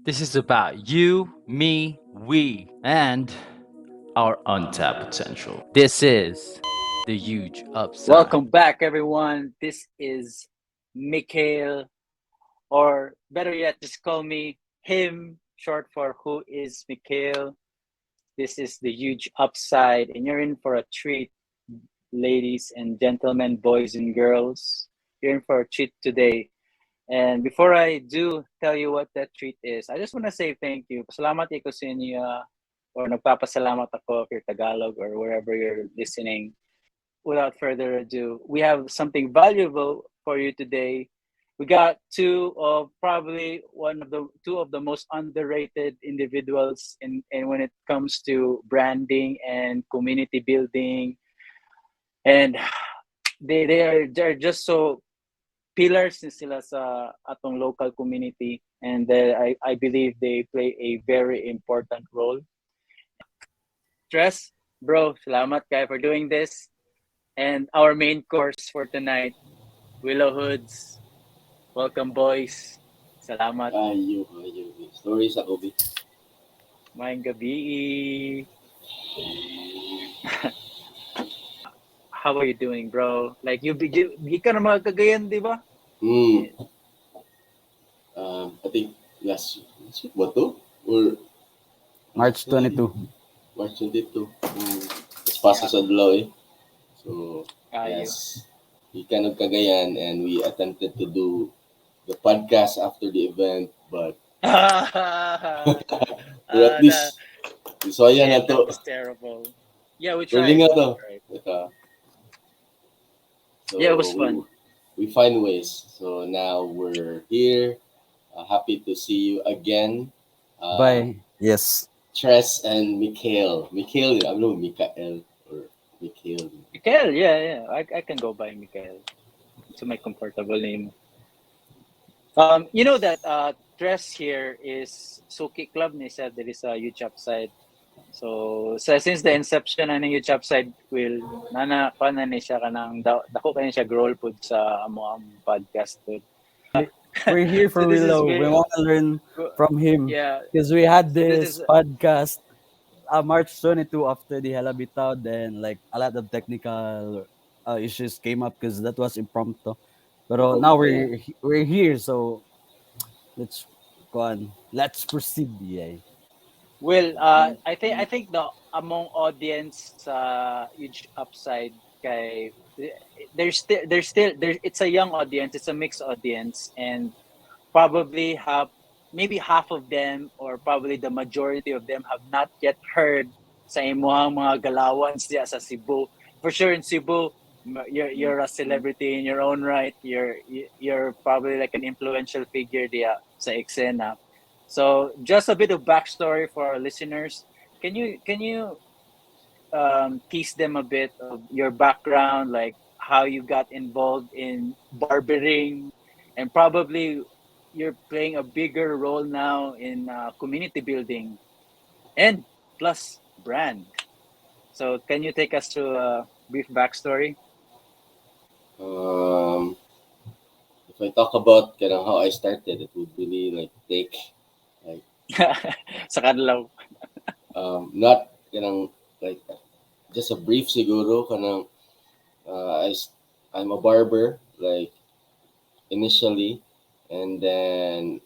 This is about you, me, we, and our untapped potential. This is the huge upside. Welcome back, everyone. This is Mikhail, or better yet, just call me him, short for Who is Mikhail. This is the huge upside, and you're in for a treat, ladies and gentlemen, boys and girls. You're in for a treat today. And before I do tell you what that treat is, I just want to say thank you. Salamat ko sa inyo, or nagpapasalamat ako if you're Tagalog or wherever you're listening. Without further ado, we have something valuable for you today. We got two of the most underrated individuals in when it comes to branding and community building, and they're just so pillars na sila sa atong local community, and I believe they play a very important role. Stress, bro, salamat kay for doing this. And our main course for tonight, Willow Hoods. Welcome, boys. Salamat. Ayo. Story sa Kobe. Maayong gabi. How are you doing, bro? Like, you ka na mga Cagayan, di ba? I think last week ba to? Or March 22. March 22. It's pasa sa Adlaw eh. So, yes. We kind of Cagayan and we attempted to do the podcast after the event, but at least so yan na to. That's terrible. Yeah, we Truly tried. nga to. Right. So Yeah, it was fun. We find ways. So now we're here. Happy to see you again. Bye. Yes. Tres and Mikhail. Mikhail, I don't know, Mikael or Mikhail. Mikael, yeah. I can go by Mikael. It's my comfortable name. You know that dress here is Suki Club ni said there is a huge upside. So since the inception ng huge upside will nana pa na ni siya kanang dako kanya siya growl pud sa amo podcast pud. We're here for So this is Willow. very- We want to learn from him. Yeah. Because we had So this this is- podcast March 22 after the Halabitaw. Then, like, a lot of technical issues came up because that was impromptu. But now we're here. So, let's go on. Let's proceed. Yeah. Well, I think the among audience huge upside kay there's still it's a young audience, it's a mixed audience, and probably maybe half of them or probably the majority of them have not yet heard sa imuhang mga galawans diya sa Cebu. For sure in Cebu, you're a celebrity in your own right. You're probably like an influential figure diya sa eksena. So just a bit of backstory for our listeners. Can you tease them a bit of your background, like how you got involved in barbering, and probably you're playing a bigger role now in community building and plus brand. So can you take us through a brief backstory? If I talk about kind of how I started, it would really like take Sa Kadlaw. not kanang like just a brief siguro kanang I'm a barber like initially, and then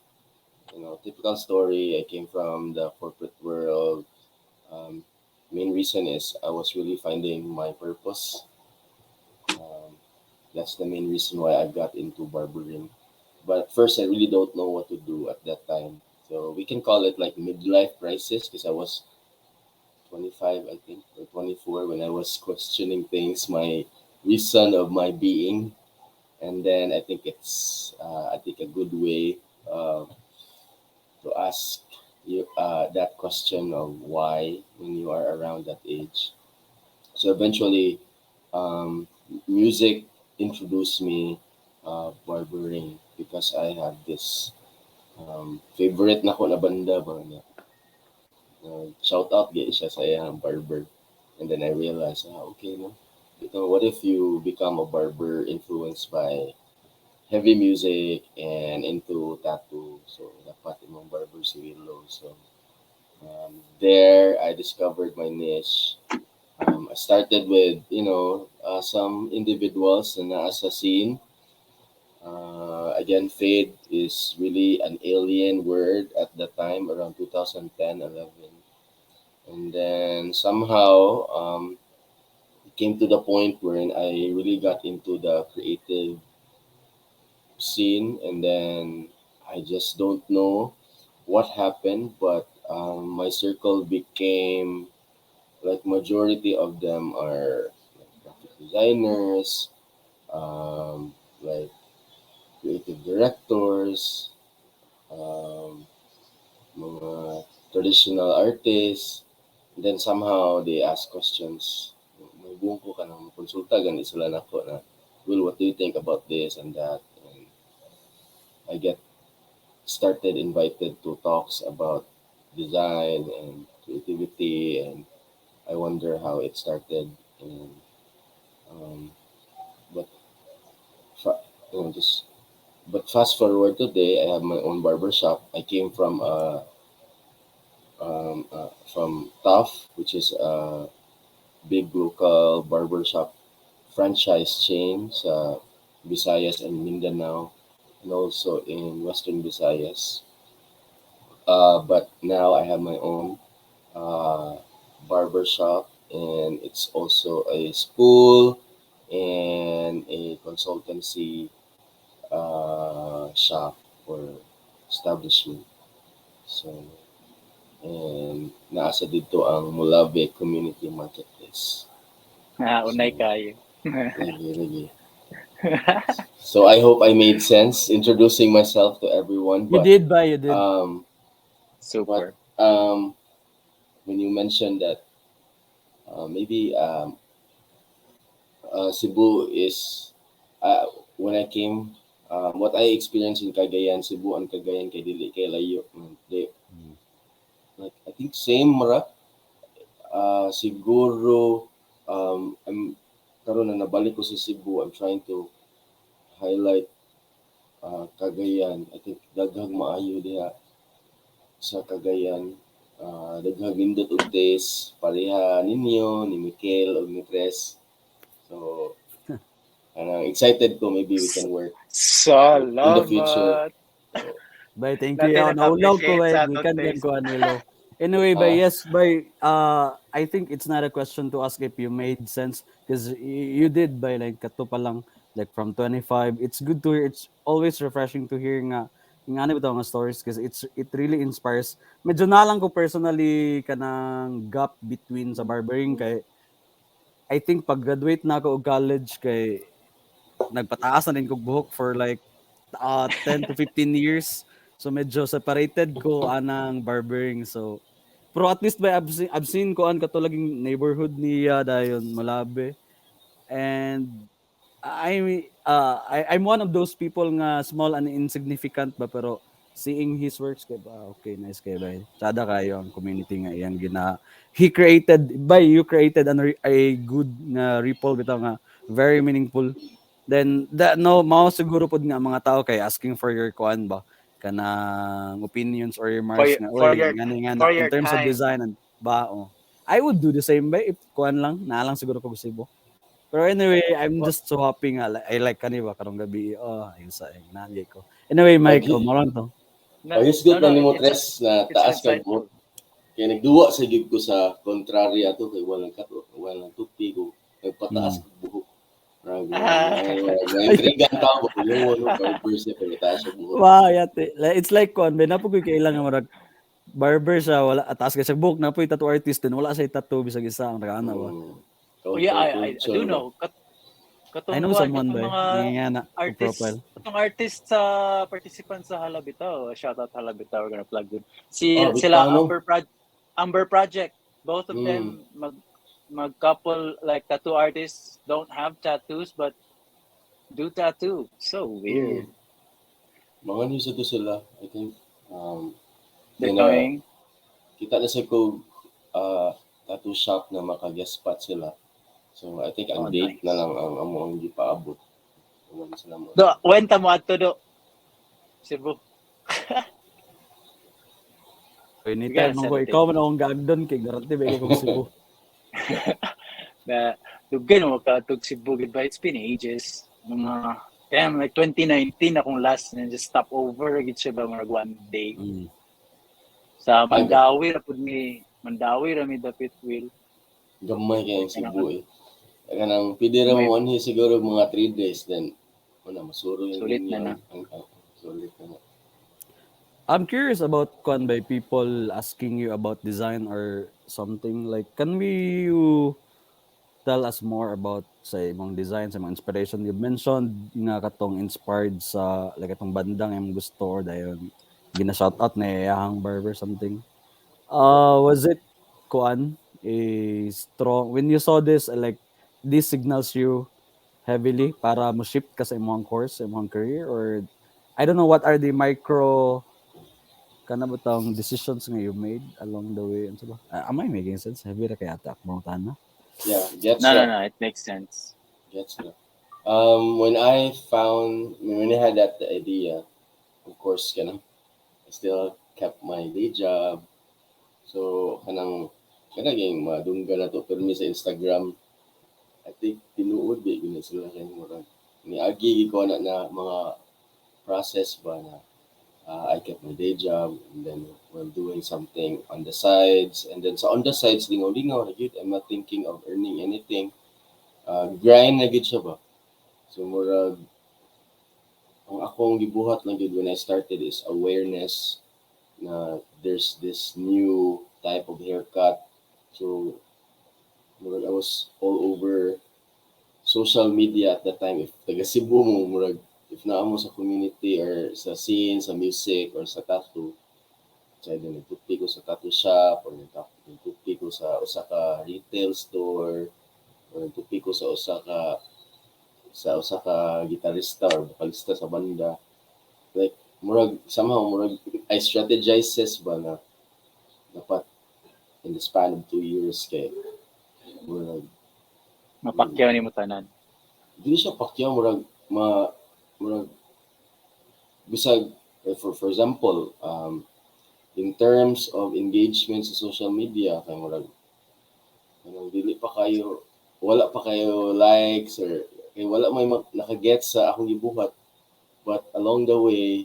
typical story. I came from the corporate world. Main reason is I was really finding my purpose. That's the main reason why I got into barbering. But at first, I really don't know what to do at that time. So we can call it like midlife crisis because I was 25, I think, or 24 when I was questioning things, my reason of my being. And then I think it's a good way to ask you that question of why when you are around that age. So eventually, music introduced me barbering because I have this favorite na ko na banda ba na shout out gay siya sa iyang barber, and then I realized okay no, what if you become a barber influenced by heavy music and into tattoo. So dapat imong barber si Willow. So there I discovered my niche. I started with some individuals na nasa scene. Again, fade is really an alien word at the time around 2010, 11. And then somehow it came to the point wherein I really got into the creative scene, and then I just don't know what happened, but my circle became like majority of them are like graphic designers, like creative directors, um, mga traditional artists. And then somehow they ask questions. May buong ko ka ng konsulta, ganit sila na ko na, Will, what do you think about this and that? And I get started invited to talks about design and creativity, and I wonder how it started. And um, but fa- just but fast forward today, I have my own barber shop. I came from Tough, which is a big local barber shop franchise chain sa Visayas and Mindanao, and also in Western Visayas. But now I have my own uh, barber shop, and it's also a school and a consultancy shop or establishment. So, and naasa dito ang Molave Community Marketplace. Unay So, kayo. lagi. So I hope I made sense introducing myself to everyone. You But did, ba? You did. um, but Super. when you mentioned that maybe Cebu is when I came, what I experienced in Cagayan, Cebu and Cagayan kay dili kay layo. They, Mm. like I think same mara. Siguro karon na nabalik ko sa Cebu. I'm trying to highlight Cagayan. I think daghang maayo diha sa Cagayan. Daghang nindot og taste pareha ninyo ni Mikel og ni Tres. So excited ko maybe we can work in the future. Salamat. So, Bay, thank you. Natin Yeah, naulaw ko na-appreciate bay, sa atong gikan kay taste. ko Anilo. Anyway, bay, uh, yes, bay, I think it's not a question to ask if you made sense because you did by like kato pa lang like from 25. It's good to hear. It's always refreshing to hear nga ano bitaw nga stories because it really inspires. Medyo na lang ko personally kanang gap between sa barbering kay I think pag graduate na ako og college kay nagpataas na din kog buhok for like 10 to 15 years. So medyo separated ko anang barbering. So pero at least by I've seen ko an katulaging neighborhood niya dayon Malabe. And I'm one of those people nga small and insignificant ba pero seeing his works kay ba okay nice kay ba sada kayo ang community nga iyang gina he created by you created a good nga ripple bitaw nga very meaningful. Then that no mao siguro pud nga mga tao kay asking for your kuan ba kanang opinions or For remarks your, nga for oy your, nga na for in your terms of time. design and ba oh. I would do the same ba if kuan lang na lang siguro ko gusto. Pero anyway, I'm Well, just so happy nga. I like kaniba karong gabi. Oh, ayun sa nangyay ko. Anyway, Mike, oh, pag maron to. no, pahisgot no, na no. nimo It's Tres na it's taas kag buhok. insightful. Kaya nagduwa sa gid ko sa kontrarya to kay walang kato, walang tupi ko. Nagpataas Mm. kag buhok. Marag Ah, may intriga ang tao ko yung ano barber siya pero taas sa buhok. Wow, yate. It's like kon, may napo koy kailangan marag barber siya wala atas kay sa book na po tattoo artist din wala sa tattoo bisag isa ang nakaana ba. Mm, oh yeah, counter I do culture ba? know. I Katong know kuan, someone katong ba mga nga na ko profile. artist sa participants sa Halabitaw. Shout out Halabitaw, we're gonna plug them. Ah, Sila bitaw no? Amber Project. Both of Mm, them mag couple like tattoo artists don't have tattoos but do tattoo. So mm. weird. Mga news to sila, I think. They're Kaya doing. kita na sa ko tattoo shop na maka-guest spot sila. So I think ang Oh, date na nice. lang ang amo ang gipaabot. Once na mo. Do, wenta mo ato do. Cebu. Anytime Bigas man ko, sa ikaw man akong gagdon kay garanti ba kung Cebu. Na dugan mo ka tug Cebu gid ba? It's been ages. Mga damn like 2019 akong last and just stop over gid siya ba mga one day. Mm. Sa Mandawi ra pud mi dapit will. Gamay kaya yung Cebu eh. Kaya nang pwede ra mo anhi siguro mga 3 days then wala masuro yung Sulit ninyo. na. Sulit na. I'm curious about by people asking you about design or something like can you tell us more about say imong design sa mga inspiration you mentioned nga katong inspired sa like atong bandang imong gusto or dayon gina-shout out na iyahang barber something. Was it kuan a strong when you saw this like this signals you heavily para mo shift ka sa imong course, sa imong career or I don't know what are the micro kana butang decisions nga you made along the way and so ba? Am I making sense? Heavy ra kaya ta akong tana. Yeah, gets No, that. it makes sense. Gets that. When I had that idea, of course, I still kept my day job. So, kanang madungga na to. Pero sa Instagram, I think tinuod ba yun sila kayo murag. Niagi ko na mga process ba na I kept my day job and then while doing something on the sides and then so on the sides lingaw-lingaw na yun, I'm not thinking of earning anything. Grind na gid siya ba? So murag ang akong gibuhat lang gid when I started is awareness na there's this new type of haircut. So murag I was all over social media at that time. If taga Cebu mo, murag if naa mo sa community or sa scene, sa music or sa tattoo, so either nagtupi ko sa tattoo shop or nagtupi ko sa usa ka retail store or nagtupi ko sa usa ka gitarista or vocalista sa banda. Like murag I strategizes ba na dapat in the span of 2 years kay murag Mapakyaw ni mo tanan. dili siya pakyaw murag bisag for example in terms of engagement sa social media kay murag wala pa kayo likes or kay wala may nakaget sa akong gibuhat but along the way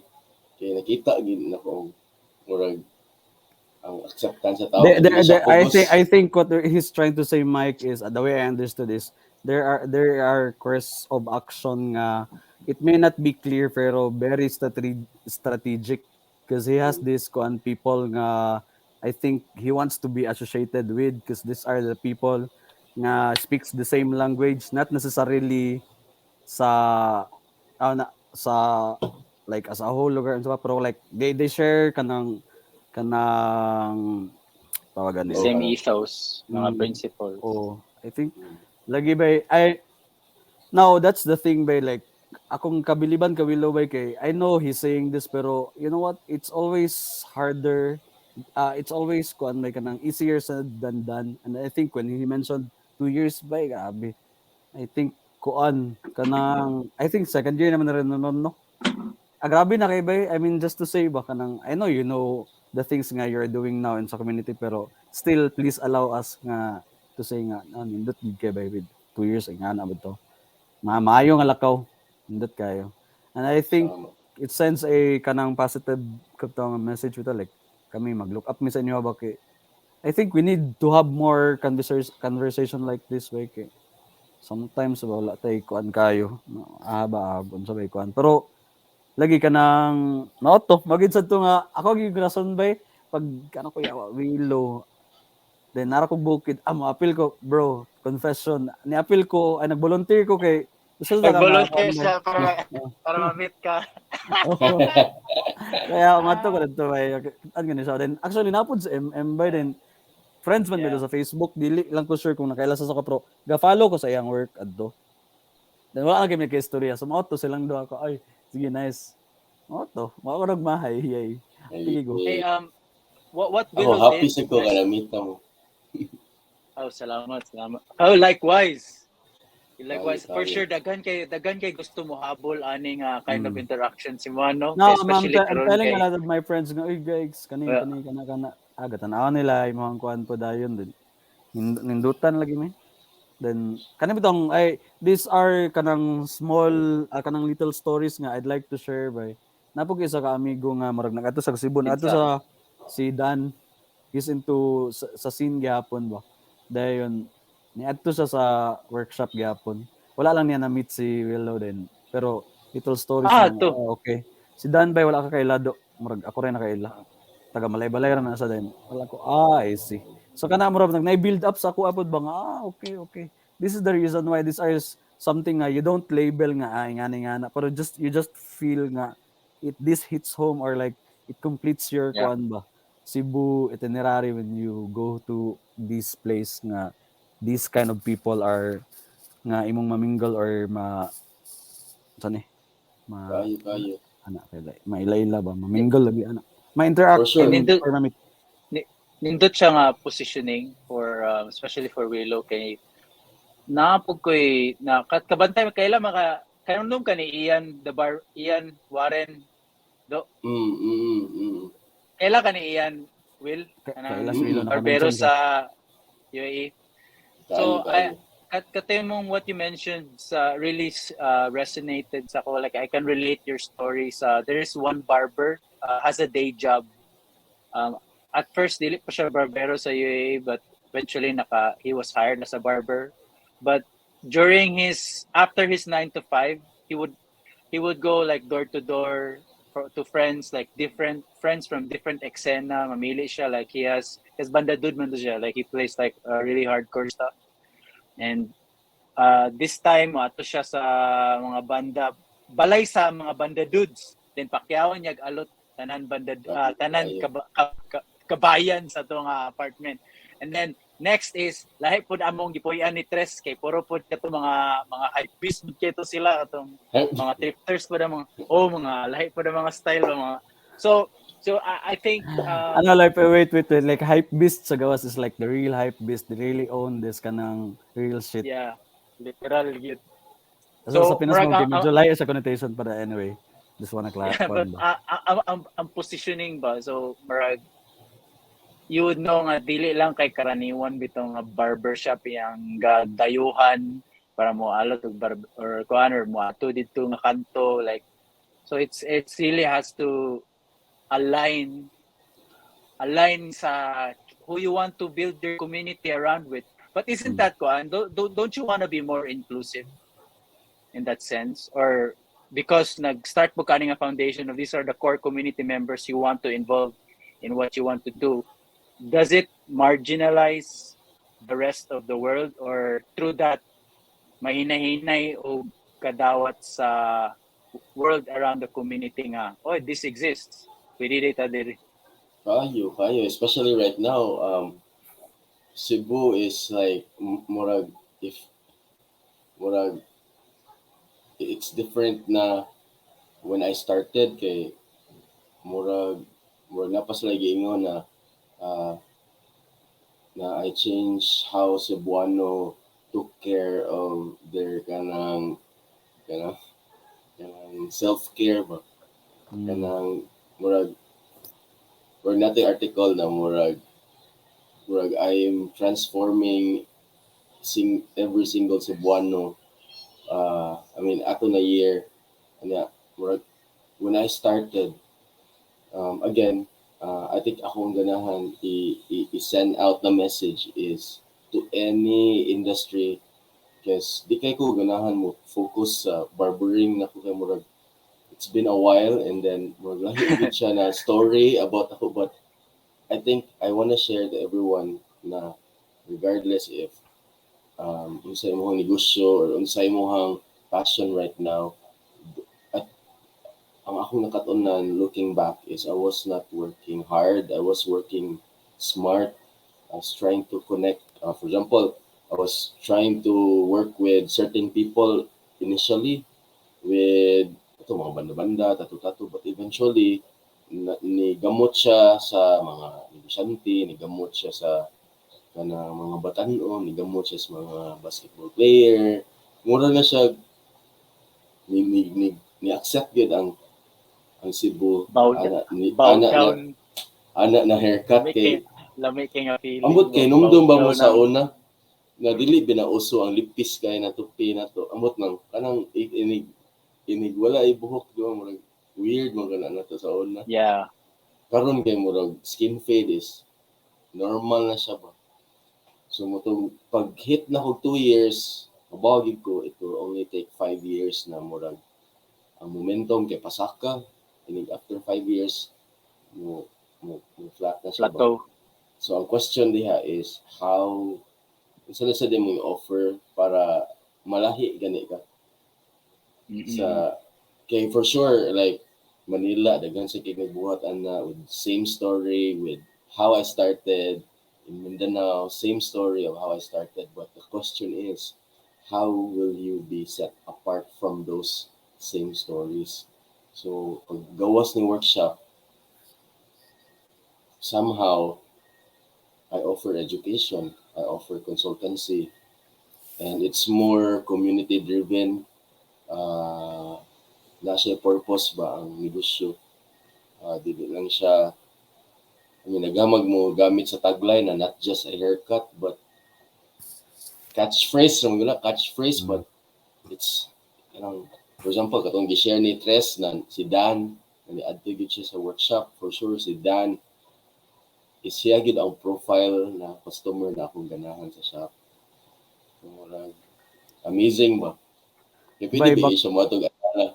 kay nakita gid nako murag ang acceptance sa tao dili siya focus. I think what he's trying to say, Mike, is the way I understood is there are course of action nga it may not be clear pero very strategic because he has this kuan people nga I think he wants to be associated with because these are the people nga speaks the same language not necessarily sa sa like as a whole lugar and so pero like they share kanang tawagan The nila. same ethos, mga principles. Oh, I think lagi ba now that's the thing ba like akong kabiliban ka Willow ba kay I know he's saying this pero you know what it's always harder it's always kuan may kanang easier said than done and I think when he mentioned 2 years ba grabe I think kuan kanang I think second year naman na rin nun no grabe na kay bay I mean just to say ba kanang I know you know the things nga you're doing now in sa community pero still please allow us nga to say nga nindot gid kay bay with 2 years nga na ba to maayo nga lakaw nindot kayo and I think it sends a kanang positive katong message with like kami mag-look up mi sa inyo ba kay I think we need to have more conversation like this way kay sometimes wala tay kuan kayo abon sa bay kuan pero lagi ka nang to magid sad to nga ako gyud rason bay pag ano ko yawa Willow then nara ko bukid ma-appeal ko bro confession ni-appeal ko ay nag-volunteer ko kay gusto sa Nag-volunteer siya para ma-meet ka. Kaya mato ko dito bay an gani siya then actually napod sa MM by then friends man nila sa Facebook dili lang ko sure kung nakaila sa pro ga-follow ko sa iyang work adto then wala na kami kay istorya so to silang duha ko ay sige nice to mao ko nagmahay yay sige go Hey what Willow happy sa ko best... kana meet mo. Oh salamat oh likewise Likewise, for kayo. sure, daghan kay gusto mo habol ani nga kind of Mm. interaction si Mano, No, especially I'm karon telling a kay lot of my friends nga, "Uy guys, kani uh, kani kana aga tanaw nila imong kuan po dayon din." Nindutan lagi mi. Then kani bitong ay these are kanang small kanang little stories nga I'd like to share by. Napog isa ka amigo nga murag nag-adto sa Cebu, adto kinsa. sa si Dan. He's into sa scene gyapon ba. Dayon niadto siya sa workshop gyapon. Wala lang niya na-meet si Willow din. Pero little stories Ah, lang. to. Oh, okay. Si Dan bay wala ka kay Lado. Murag ako rin na kay Ila. Taga Balay-Balay ra na sa din. Wala ko, I see. So kana mo nag build up sa ako apod ba nga, okay, okay. This is the reason why this is something nga you don't label nga ay nga na, pero just you just feel nga this hits home or like it completes your Yeah. kuan ba Cebu itinerary when you go to this place nga these kind of people are nga imong mamingle or saan Kayo. ana kay maila-ila ba Ni- mamingle lagi ana For ma-interact sure. nindot or ma-meet. nindot siya nga positioning for especially for Willow kay napog ko'y na kabantay kailan maka kanundom ka ni Ian Warren do kailan ka ni Ian Will Kaila kanang si Willow barbero naka-mention ka. sa UAE. So Kayo. katemong what you mentioned really resonated sa ko, like I can relate your stories. There is one barber has a day job. Um, at first dili pa siya barbero sa UAE, but eventually he was hired as a barber. But during after his 9 to 5, he would go like door to door to friends, like different friends from different eksena. Mamili siya, like his banda dude man to siya, like he plays like really hardcore stuff. And this time ato siya sa mga banda balay sa mga banda dudes, then pakyawan niya alot tanan banda tanan kabayan sa tong apartment. And then next is lahi pud among gipuy-an ni Tres kay puro pud kato mga hype beast kito sila atong mga trifters pud mga mga lahi pud mga style mga so I think Ano like wait, like hype beast sa gawas is like the real hype beast, they really own this kanang real shit. yeah, literal yun. Sa So Pinas mo murag medyo layo sa connotation but anyway, just wanna yeah, but kuan ba. ang positioning ba, so marag you would know nga dili lang kay karaniwan bitong nga barbershop yang dayuhan para mo alot og or kuan or mo ato dito nga kanto, like so it's really has to align sa who you want to build your community around with. But isn't that kuan, don't you want to be more inclusive in that sense, or because nag-start mo kaning a foundation of these are the core community members you want to involve in what you want to do, does it marginalize the rest of the world, or through that mahinahinay o kadawat sa world around the community nga oh this exists, we did it adiri. Kayo. Especially right now, Cebu is like murag if murag it's different na when I started kay murag napas lagi ingon na uh, na I changed how Cebuano took care of their kanang self-care ba kanang murag or nating article na murag I am transforming every single Cebuano I mean ato na year anya murag when I started again I think akong ganahan i-send out the message is to any industry because di kay ko ganahan mo focus sa barbering na ko kay murag it's been a while and then murag lahi gid siya na story about ako but I think I want to share to everyone na regardless if unsay imong negosyo or unsay imong passion right now at ang akong nakatunan looking back is I was not working hard, I was working smart. I was trying to connect for example I was trying to work with certain people initially with ito mga banda-banda, tattoo but eventually nigamot siya sa mga negosyante, nigamot siya sa mga batanon, nigamot siya sa mga basketball player, mura na siya ni accept gid ang Cebu Bow, bow ana na down. haircut kay Lami kay nga feeling. ambot kay bow numdum ba mo down sa ang- una nga dili binauso ang lipis kay na tupi na to ambot nang kanang inig wala ibuhok di ba murag weird man kana na to sa una Yeah. karon kay murag skin fade is normal na siya ba so motong pag hit na ko 2 years mabawagid ko it will only take 5 years na murag ang momentum kay pasaka inig after 5 years mo flat na siya ba Plateau. so ang question diha is how isa sa din mo offer para malahi gani ka sa kay for sure like Manila daghan sa kay nagbuhat ana with same story with how I started in Mindanao same story of how I started but the question is how will you be set apart from those same stories so pag gawas ni workshop somehow I offer education I offer consultancy and it's more community driven na siya purpose ba ang negosyo dili lang siya I mean nagamag mo gamit sa tagline na not just a haircut but catchphrase naman gula catchphrase but it's kanang for example katong gi-share ni Tres na si Dan ni adto gid siya sa workshop for sure si Dan is siya gid ang profile na customer na akong ganahan sa shop so, amazing ba kaya pwede ba siya mo itong ayala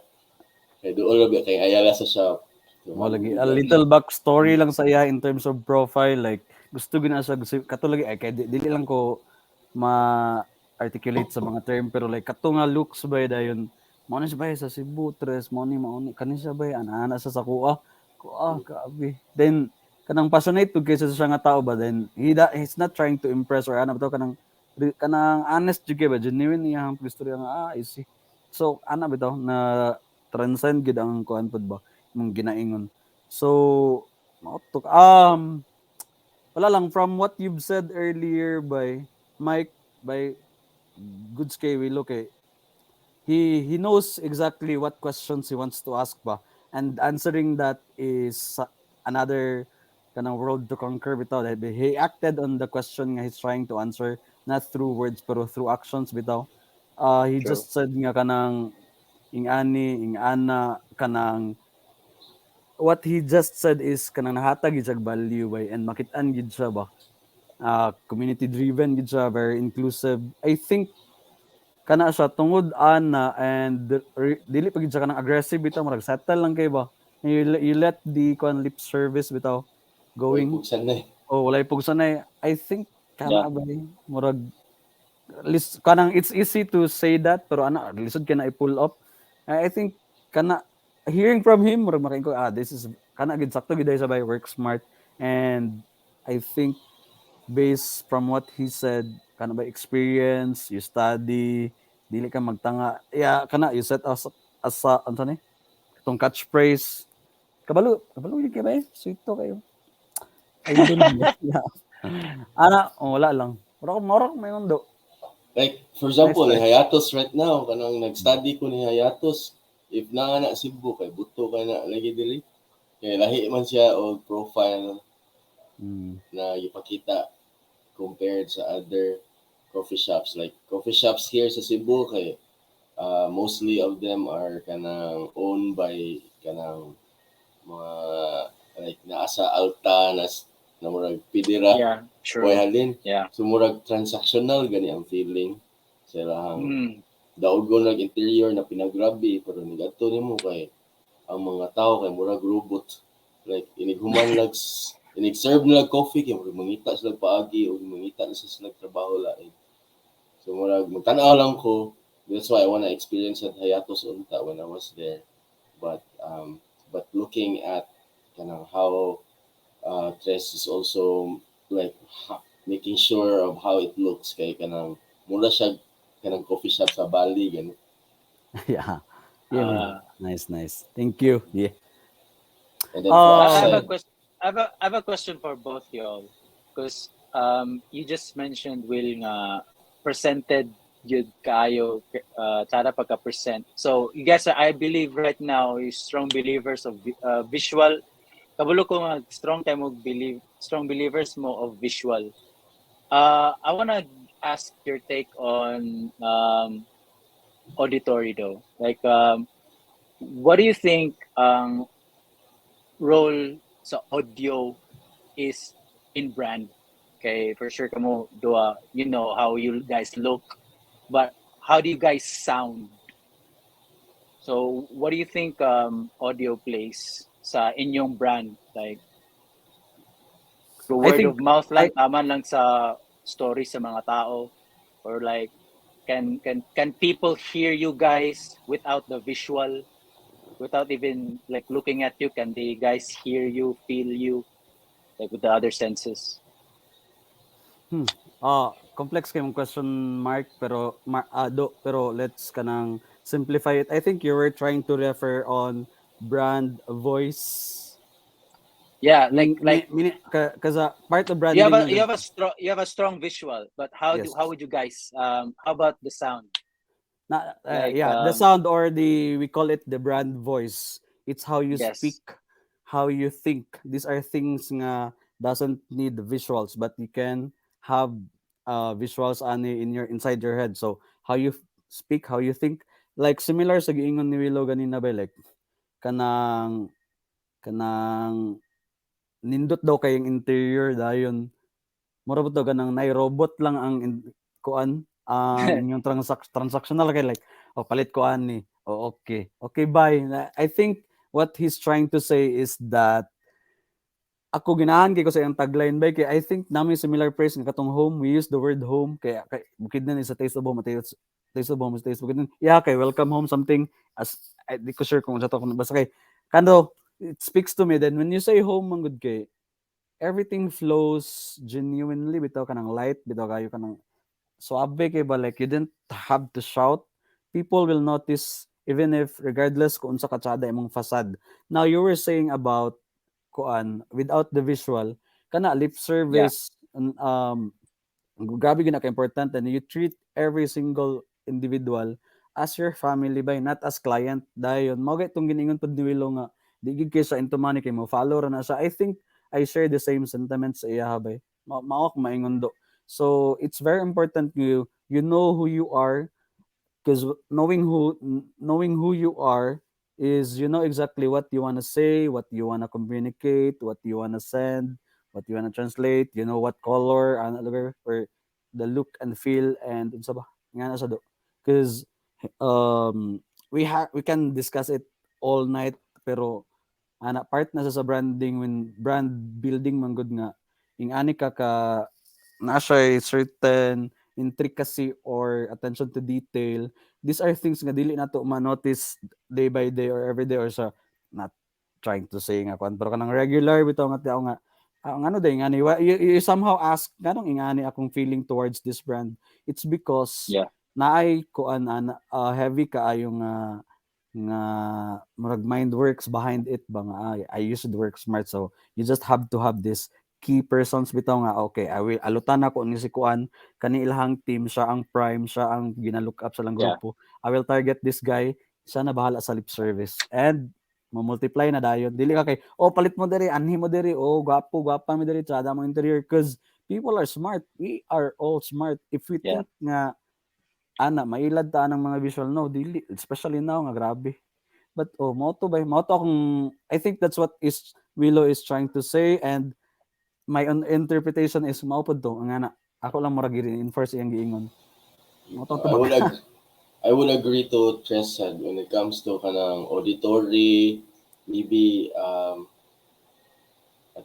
kaya doon ba kay ayala sa shop so, lagi a little backstory lang sa iya in terms of profile like gusto gina siya katulad ay kay dili lang ko ma-articulate sa mga term pero like kato nga looks ba dayon mo na siya ba sa Cebu Tres mo ni kani siya ba ana sa kuha grabe then kanang passionate pud kaysa siya nga tao ba then he's not trying to impress or ano ba to kanang honest jud ba genuine niya ang istorya nga easy so ana ba to na transcend gid ang kuan pud ba mong ginaingon so mautok wala lang from what you've said earlier by Mike by Goods kay Willow kay he knows exactly what questions he wants to ask ba and answering that is another kanang world to conquer bitaw he acted on the question nga he's trying to answer not through words pero through actions bitaw he True. just said nga kanang ingana kanang what he just said is kanang nahatag gid siya value by and makit-an gid siya ba community driven gid siya very inclusive I think kana siya tungod ana and dili pa gid siya kanang aggressive bitaw murag settle lang kay ba you let the lip service bitaw going walay pugsanay I think kana ba murag kanang it's easy to say that pero ana lisod ka na i-pull up I think kana hearing from him murag makain ko this is kana gid sakto gid sa by work smart and I think based from what he said kana ba experience you study dili ka magtanga kana you set us as ano ni itong catchphrase kabalo yun kay ba sweet to kayo idol ana wala lang murag may mundo like for example ni Hayatos right now kanang nag-study ko ni Hayatos if na Cebu kay buto ka na lagi diri kay lahi man siya og profile na ipakita compared sa other coffee shops like coffee shops here sa Cebu kay mostly of them are kanang owned by kanang mga like naasa alta na murag pidira sure halin so murag transactional gani ang feeling sa lahang daog ko nag-interior na pinagrabe pero nigadto nimo kay ang mga tao kay murag robot like inighuman inig-serve nila coffee kay murag mangita sila paagi o mangita na sila trabaho lain so murag magtan-aw lang ko that's why I wanna experience at Hayatos unta when I was there but looking at kanang how Tres is also like making sure of how it looks kay kanang mura siya kanang coffee shop sa Bali gani nice thank you and then I have a question for both y'all because you just mentioned Will nga presented Yun kayo tada pagka-present. So you guys are, I believe right now is strong believers of visual. Kabulo ko nga strong time of believe strong believers mo of visual. I wanna ask your take on auditory though. Like what do you think role sa audio is in brand? Okay, for sure kamo dua, you know how you guys look, but how do you guys sound? So what do you think audio plays sa inyong brand? Like through I word think of mouth I lang, tama lang sa story sa mga tao, or like can people hear you guys without the visual, without even like looking at you? Can the guys hear you, feel you, like with the other senses? hmm, complex kay mong question, Mark, pero pero let's kanang simplify it. I think you were trying to refer on brand voice. Yeah, like Because part of you have branding a man gud- you have a strong visual, but yes. how would you guys how about the sound? Like Yeah, the sound or the we call it the brand voice. It's how you speak, yes, how you think. These are things nga doesn't need visuals, but you can have visuals ani in your inside your head. So how you speak, how you think, like similar sa giingon ni Willow ganina ba, like kanang kanang nindot daw kayong interior dayon mura ba to ganang nay robot lang ang kuan ang inyong transactional kay like oh palit ko ani oh okay okay bye. I think what he's trying to say is that ako ginahan kay ko sa iyang tagline ba kay I think namin similar phrase nga katong home, we use the word home kay bukid na ni sa taste of home taste of home is taste bukid na yeah kay welcome home something as di ko sure kung sa to kung basta kay kando it speaks to me. Then when you say home man good kay everything flows genuinely bitaw ka ng light, bitaw kayo ka ng suabe kay ba like you didn't have to shout. People will notice even if regardless kung unsa katsada imong facade. Now you were saying about kuan without the visual kana lip yeah, service grabe gyud na ka important and you treat every single individual as your family by not as client dayon mao gay tong giningon pud ni Willow nga di gid kay sa into money kay mo follow ra na siya. I think I share the same sentiments sa iya bay mao ko maingon do. So it's very important you know who you are because knowing who you are is you know exactly what you want to say, what you want to communicate, what you want to send, what you want to translate, you know what color and or the look and feel and unsa ba nga na sa do because we can discuss it all night pero ana part na sa branding when brand building man gud nga ing ani ka na siya certain intricacy or attention to detail. These are things nga dili nato ma-notice day by day or every day or sa not trying to say nga kwan pero kanang regular bitaw nga tao nga ang ano day ngani you somehow ask ganong ingani akong feeling towards this brand. It's because yeah, naay kuan heavy kaayo nga murag mind works behind it ba nga I used to work smart so you just have to have this key persons bitaw nga okay I will alutan ako ni si Kuan kani ilahang team siya ang prime siya ang ginalook up sa lang yeah, grupo I will target this guy siya na bahala sa lip service and multiply na dayon dili ka kay oh palit mo diri anhi mo diri oh gwapo gwapa mo diri tsada mo interior cause people are smart we are all smart if we yeah. think nga ana mailad ta ang mga visual no dili especially now nga grabe but oh mo to akong I think that's what is Willow is trying to say and my own interpretation is mao pod to nga na ako lang murag i-reinforce iyang giingon mo to I tubag would I would agree to Tress said when it comes to kanang auditory, maybe I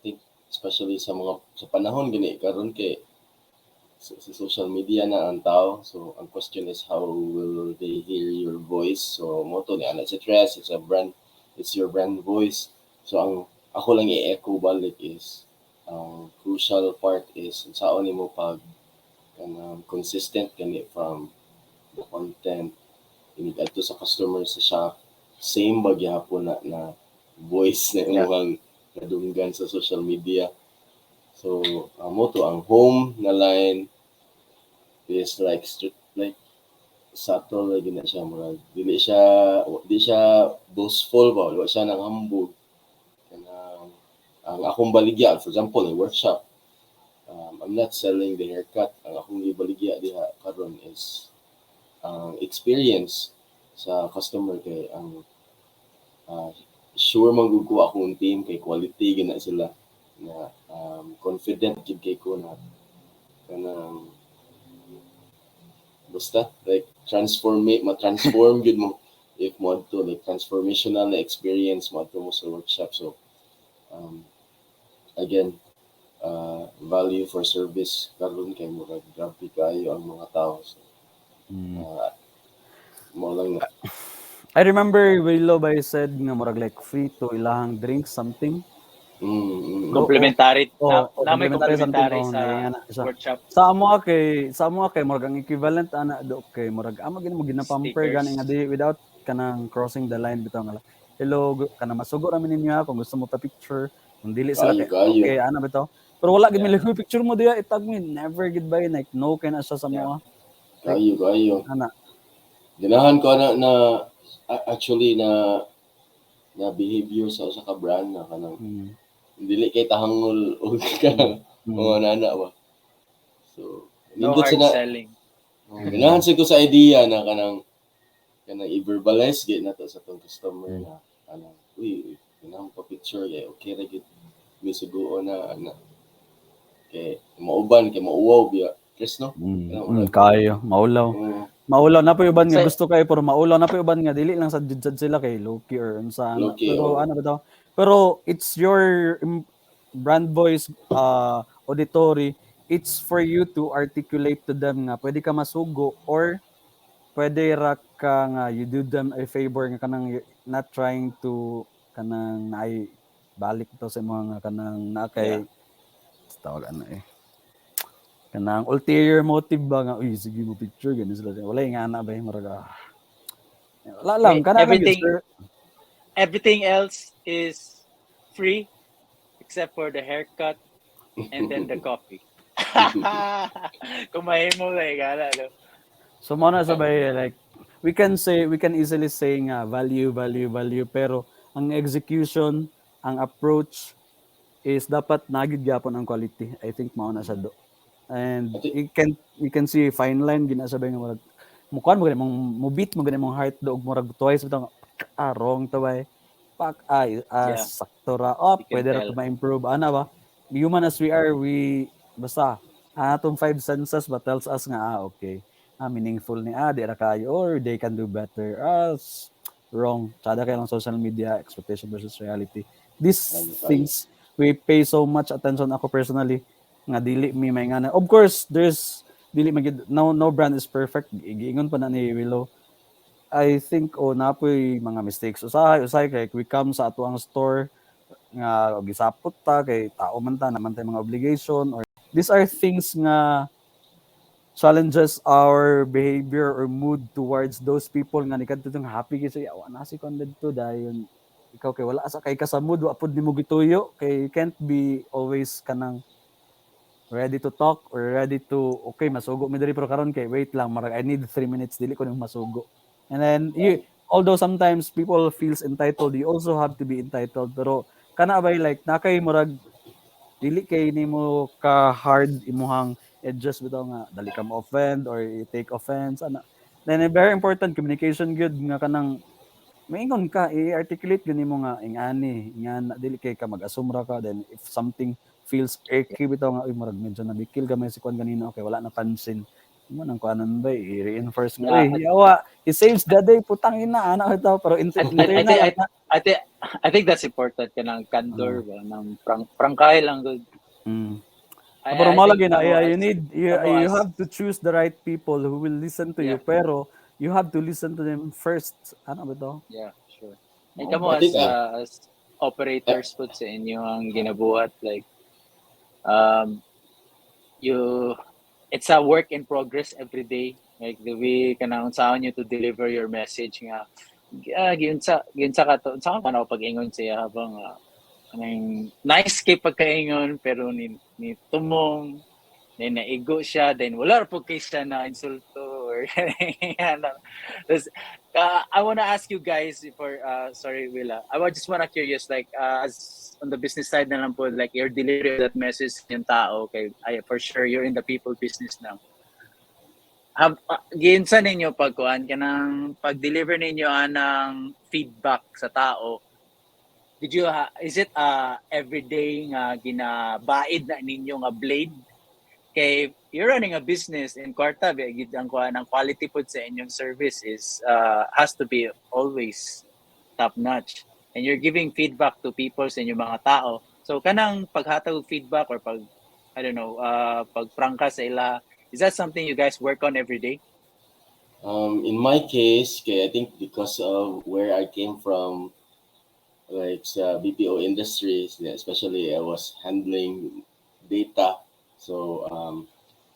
think especially sa mga sa panahon gani karon kay sa social media na ang tao. So ang question is how will they hear your voice? So moto ni ana si Tress, it's a brand, it's your brand voice. So ang ako lang i-echo balik is ang crucial part is saon nimo pag consistent kani from the content inig adto sa customer sa shop same ba gyapon na voice na Yeah. imong nadunggan sa social media. So mo to ang home na line is like like subtle lagi na siya murag di siya boastful ba, wala siya nang hambog kanang ang akong baligya for example in workshop. I'm not selling the haircut. Ang akong ibaligya diha karon is ang experience sa customer kay ang ah, sure magud ko akong team kay quality gina sila na confident gid kay ko na kanang basta like ma-transform gid mo if mo to like transformational na experience mo ato mo sa workshop. So um, again value for service karon kay murag grabe kayo ang mga tao. So, mo lang na. I remember Willow by said nga murag like free to ilahang drink something. Complementary. Na may Complementary something complementary oh, sa nga siya. workshop. Sa amo kay murag ang equivalent ana do kay murag amo gid mo ginapamper Stickers. gani nga di without kanang crossing the line bitaw nga. Hello, kana masugo ra ninyo kung gusto mo pa picture. Kung dili sila kay Kayo. okay ana bitaw. Pero wala gid mi like picture mo diya itag mi never gid by like no kay na siya sa mo. Kayo. Ana. Ganahan ko na actually na behavior sa usa ka brand na kanang dili kay tahangol og kanang mga nana ba. So, No hard selling. Ganahan sa ko sa idea na kanang i-verbalize gid nato sa tong customer na kanang uy kanang pa picture kay okay ra gid mi suguon na ana kay mauban kay mauwaw biya Chris no. Kayo maulaw. Maulaw na po uban nga gusto kay pero maulaw na po uban nga dili lang sa judge sila kay low-key or unsa pero ano ba daw pero it's your brand voice auditory, it's for you to articulate to them nga pwede ka masugo or pwede ra ka nga you do them a favor nga kanang not trying to kanang naay balik to sa mga kanang na kay tawag ano kanang ulterior motive ba nga uy sige mo picture ganun sila wala nga ana ba maraga wala lang kana everything else is free except for the haircut and then the coffee. Kumahimo like ana no. So mo na sabay like we can easily say nga value pero ang execution ang approach is dapat nagid gyapon ang quality. I think mao na sa do. And you can see fine line ginasabay nga murag mukuan mo gani mo beat mo gani mong heart do og murag twice bitaw wrong to bay pak sakto ra pwede ra to ma-improve ana ba human as we are we basta atong five senses but tells us nga okay meaningful ni di ra kayo or they can do better wrong tsada kay lang social media expectation versus reality these things we pay so much attention ako personally nga dili mi may nga of course there's dili magid no brand is perfect giingon pa na ni Willow I think napoy mga mistakes usay kay we come sa ato ang store nga gisapot ta kay tao man ta naman tay mga obligation or these are things nga challenges our behavior or mood towards those people nga nikadto tong happy gyud siya wa na si kon didto dayon ikaw kay wala sa kay ka sa mood wa pud nimo gituyo kay can't be always kanang ready to talk or ready to okay masugo mi diri pero karon kay wait lang marag I need 3 minutes dili ko nang masugo and then although sometimes people feels entitled you also have to be entitled pero kana bay like nakay murag dili kay nimo ka hard imuhang adjust bitaw nga dali ka mo offend or take offense ana then very important communication good nga kanang maingon ka i-articulate gud nimo nga ingani nga dili kay ka mag-assume ra ka then if something feels icky bitaw nga murag medyo nabikil gamay si kuan ganina okay wala na pansin mo nang kuanan ba i-reinforce nga yawa he saves the day putang ina ana bitaw pero I think that's important kanang candor ba nang prangkay lang good. Pero malagi na you have to choose the right people who will listen to you pero you have to listen to them first ano ba to sure and kamo as operators put sa inyo ang ginabuhat like it's a work in progress every day like the way kanang unsaon you to deliver your message nga giun sa kato unsa ka na pag-ingon siya habang nice kay pagkaingon pero ni tumong then naigo siya then wala ra pud kay siya na insulto or or I want to ask you guys for sorry Willa, just want to curious like as on the business side na lang po, like your delivery of that message sa yung tao, okay, for sure you're in the people business now. Ginsa ninyo pagkuan kanang pag-deliver ninyo anang feedback sa tao, did you is it everyday nga ginabaid na ninyo nga blade kay you're running a business in kwarta gid ang quality pud sa inyong service is has to be always top notch, and you're giving feedback to people sa inyong mga tao, so kanang paghatag og feedback or pag I don't know pagprangka sa ila, is that something you guys work on every day? In my case, I think because of where I came from, like sa BPO industries, especially I was handling data. So,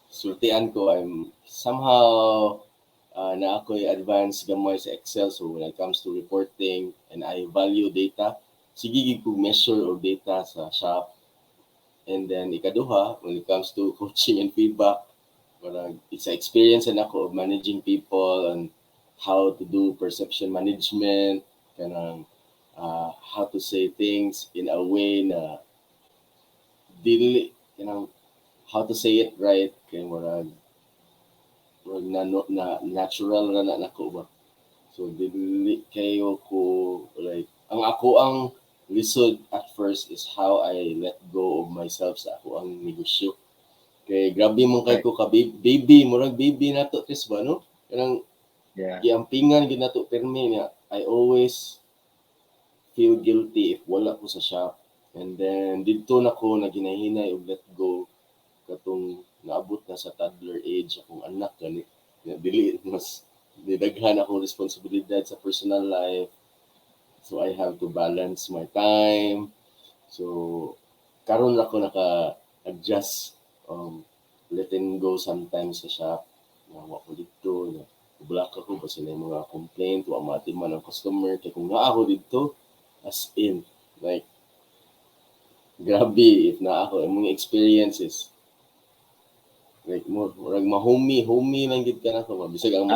sultian ko, I'm somehow na ako'y advanced gamay sa Excel. So, when it comes to reporting and I value data, sige gid ko measure o data sa shop. And then, ikaduha, when it comes to coaching and feedback, it's an experience na ako of managing people and how to do perception management, kanang how to say things in a way na dili, how to say it right, kaya na natural na nako ba. So dili kayo ko like ang lisod at first is how I let go of myself sa ako ang negosyo. Kay grabe mong kay ko ka baby, murag baby nato Chris ba no? Kanang giampingan gid nato permi niya. I always feel guilty if wala ko sa shop. And then didto na ko naginahinay og let go katong naabot na sa toddler age akong anak gani. Dili mas didaghan akong responsibilidad sa personal life. So I have to balance my time. So karon ako naka-adjust letting go sometimes sa shop. Nawa ko dito, black ako kasi na yung mga complaint, wa matiman ang customer. Kaya kung naa ako dito, as in, like, grabe if na ako, yung mga experiences. Like, murag homey lang gid ka na ako. Bisag ang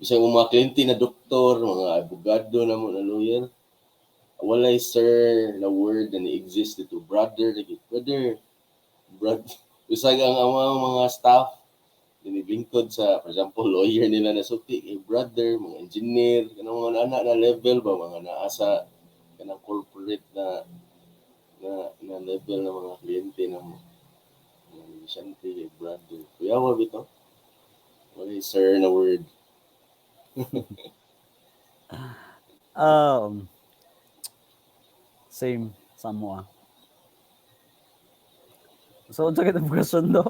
mga kliyente na doktor, mga abogado na mo na lawyer, walay sir na word na exist dito. Brother, bisag ang mga staff diniglingkod sa, for example, lawyer nila na suti, brother, mga engineer, kanang mga anak na level ba, mga naasa kanang corporate na level na mga kliyente na mo. Mga negosyante, brother. Kuya, what bito? Wala sir na word. Same somewhat. So, unsa kita question do?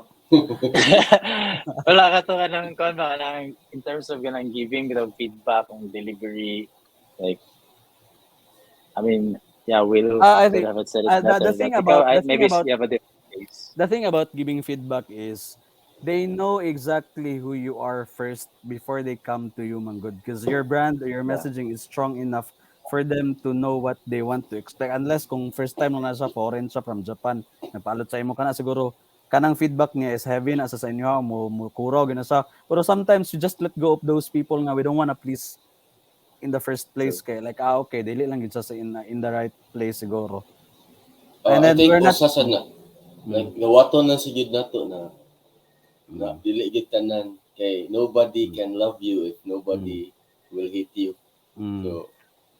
Wala ka to kanang kon ba kanang in terms of kanang giving the feedback on delivery, like I mean, yeah, I think have said it better. the thing But about ikaw, maybe you have a different case. the thing about giving feedback is they know exactly who you are first before they come to you, Manggod. Because your brand or your messaging is strong enough for them to know what they want to expect. Unless kung first time mo na siya, foreign siya from Japan, napalot sa imo ka na, siguro kanang feedback niya is heavy na sa inyo, mo kuro, gina siya. Pero sometimes you just let go of those people nga we don't wanna please in the first place kay like okay dili lang gid siya sa in the right place siguro. And then I think usa sa like nawaton na sigid nato na dili gid tanan kay nobody can love you if nobody will hate you. So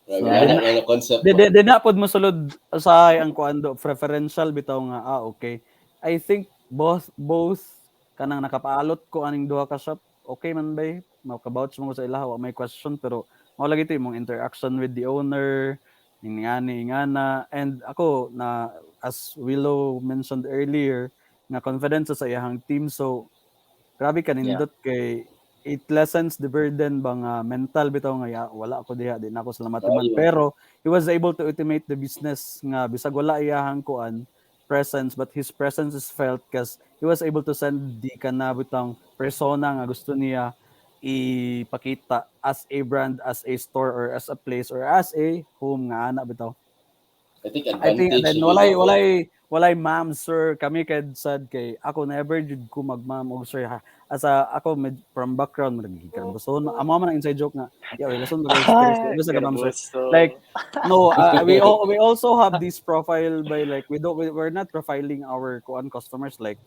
na concept di na pod mosulod sa ang kuando preferential bitaw nga okay. I think both kanang nakapaalot ko aning duha ka shop okay man bay makabouch mo sa ilaha wa may question, pero mao lagi ito yung interaction with the owner ingana, and ako na as Willow mentioned earlier nga confidence sa iyang team, so grabe ka nindot kay it lessens the burden bang mental bitaw nga wala ako diha di na ako salamatiman, pero he was able to automate the business nga bisag wala iyahang kuan presence, but his presence is felt because he was able to send di kana bitang persona nga gusto niya ipakita as a brand, as a store, or as a place, or as a home nga ana bitaw. I think I think advantage then again ako. walay ma'am sir kami kad sad kay ako never jud ko magma'am og sir ha. Asa ako from background so amo man ang inside joke nga yo ilason ba guys pero bisa ka ma'am sir like Garboso. no we also have this profile by like we're not profiling our customers like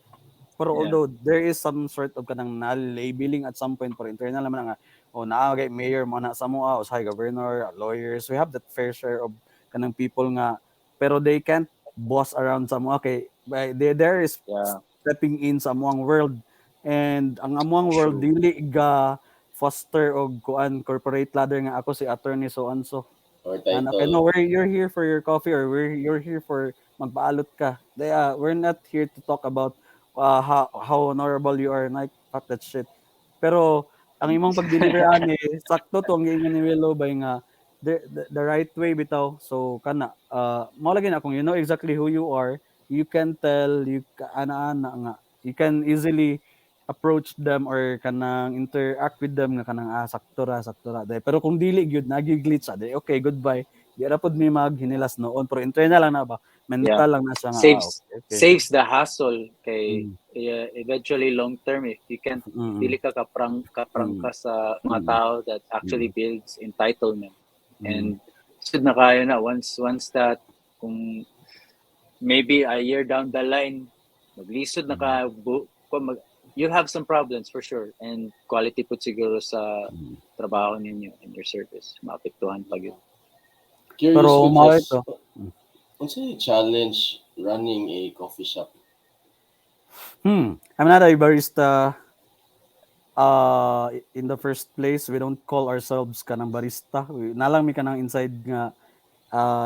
pero Yeah. although there is some sort of kanang labeling at some point pero internal naman nga naa kay mayor mo na sa mo usahay governor lawyers we have that fair share of kanang people nga pero they can't boss around sa mo okay there is Yeah. stepping in sa amuang world and ang amuang world True. dili ga foster og kuan corporate ladder nga ako si attorney so and so. Or And okay, title. no, you're here for your coffee or you're here for magpaalot ka. We're not here to talk about how honorable you are. Like, fuck that shit. Pero, ang imong pag-deliver ani, sakto to ang giingon ni Willow bay nga, the right way bitaw. So, kana, mao lagi na kung you know exactly who you are, you can tell, ana-ana nga, you can easily approach them or kanang interact with them nga kanang sakto ra pero kung dili gyud nagi-glitch okay goodbye di ra pud mi maghinilas noon pero internal lang na ba Yeah. mental lang na siya nga okay Saves the hassle kay mm, eventually long term if you can't mm, dili ka kaprang mm, ka sa mga mm, tao that mm, actually builds entitlement. mm, And sud na kayo na once that kung maybe a year down the line maglisod na mm, ka you'll have some problems for sure and quality pud siguro sa mm. trabaho ninyo and your service maapektuhan pag yun. Curious Pero ko mao just, ito unsa yung challenge running a coffee shop? I'm not a barista in the first place we don't call ourselves kanang barista nalang mi kanang inside nga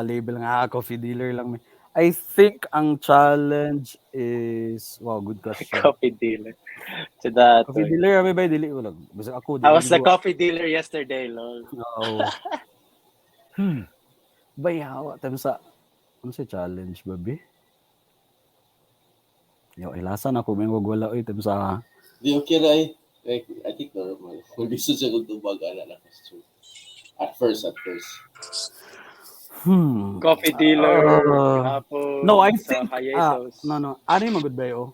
label nga coffee dealer lang mi. I think ang challenge is wow, good question. Coffee dealer sa dato. Coffee dealer abi bay dili ulag. Basta ako I dili was the ko. coffee dealer yesterday, lol. Oo. Bay hawa time sa ano si challenge babi? Yo ilasan ako may wala oy time sa Di okay ra eh. Like, I think normal. Kung gusto siya kung tubag, na question. At first. hmm. Coffee dealer Uh, no, I gihapon sa think hiatus. no. Ani magud bay oh.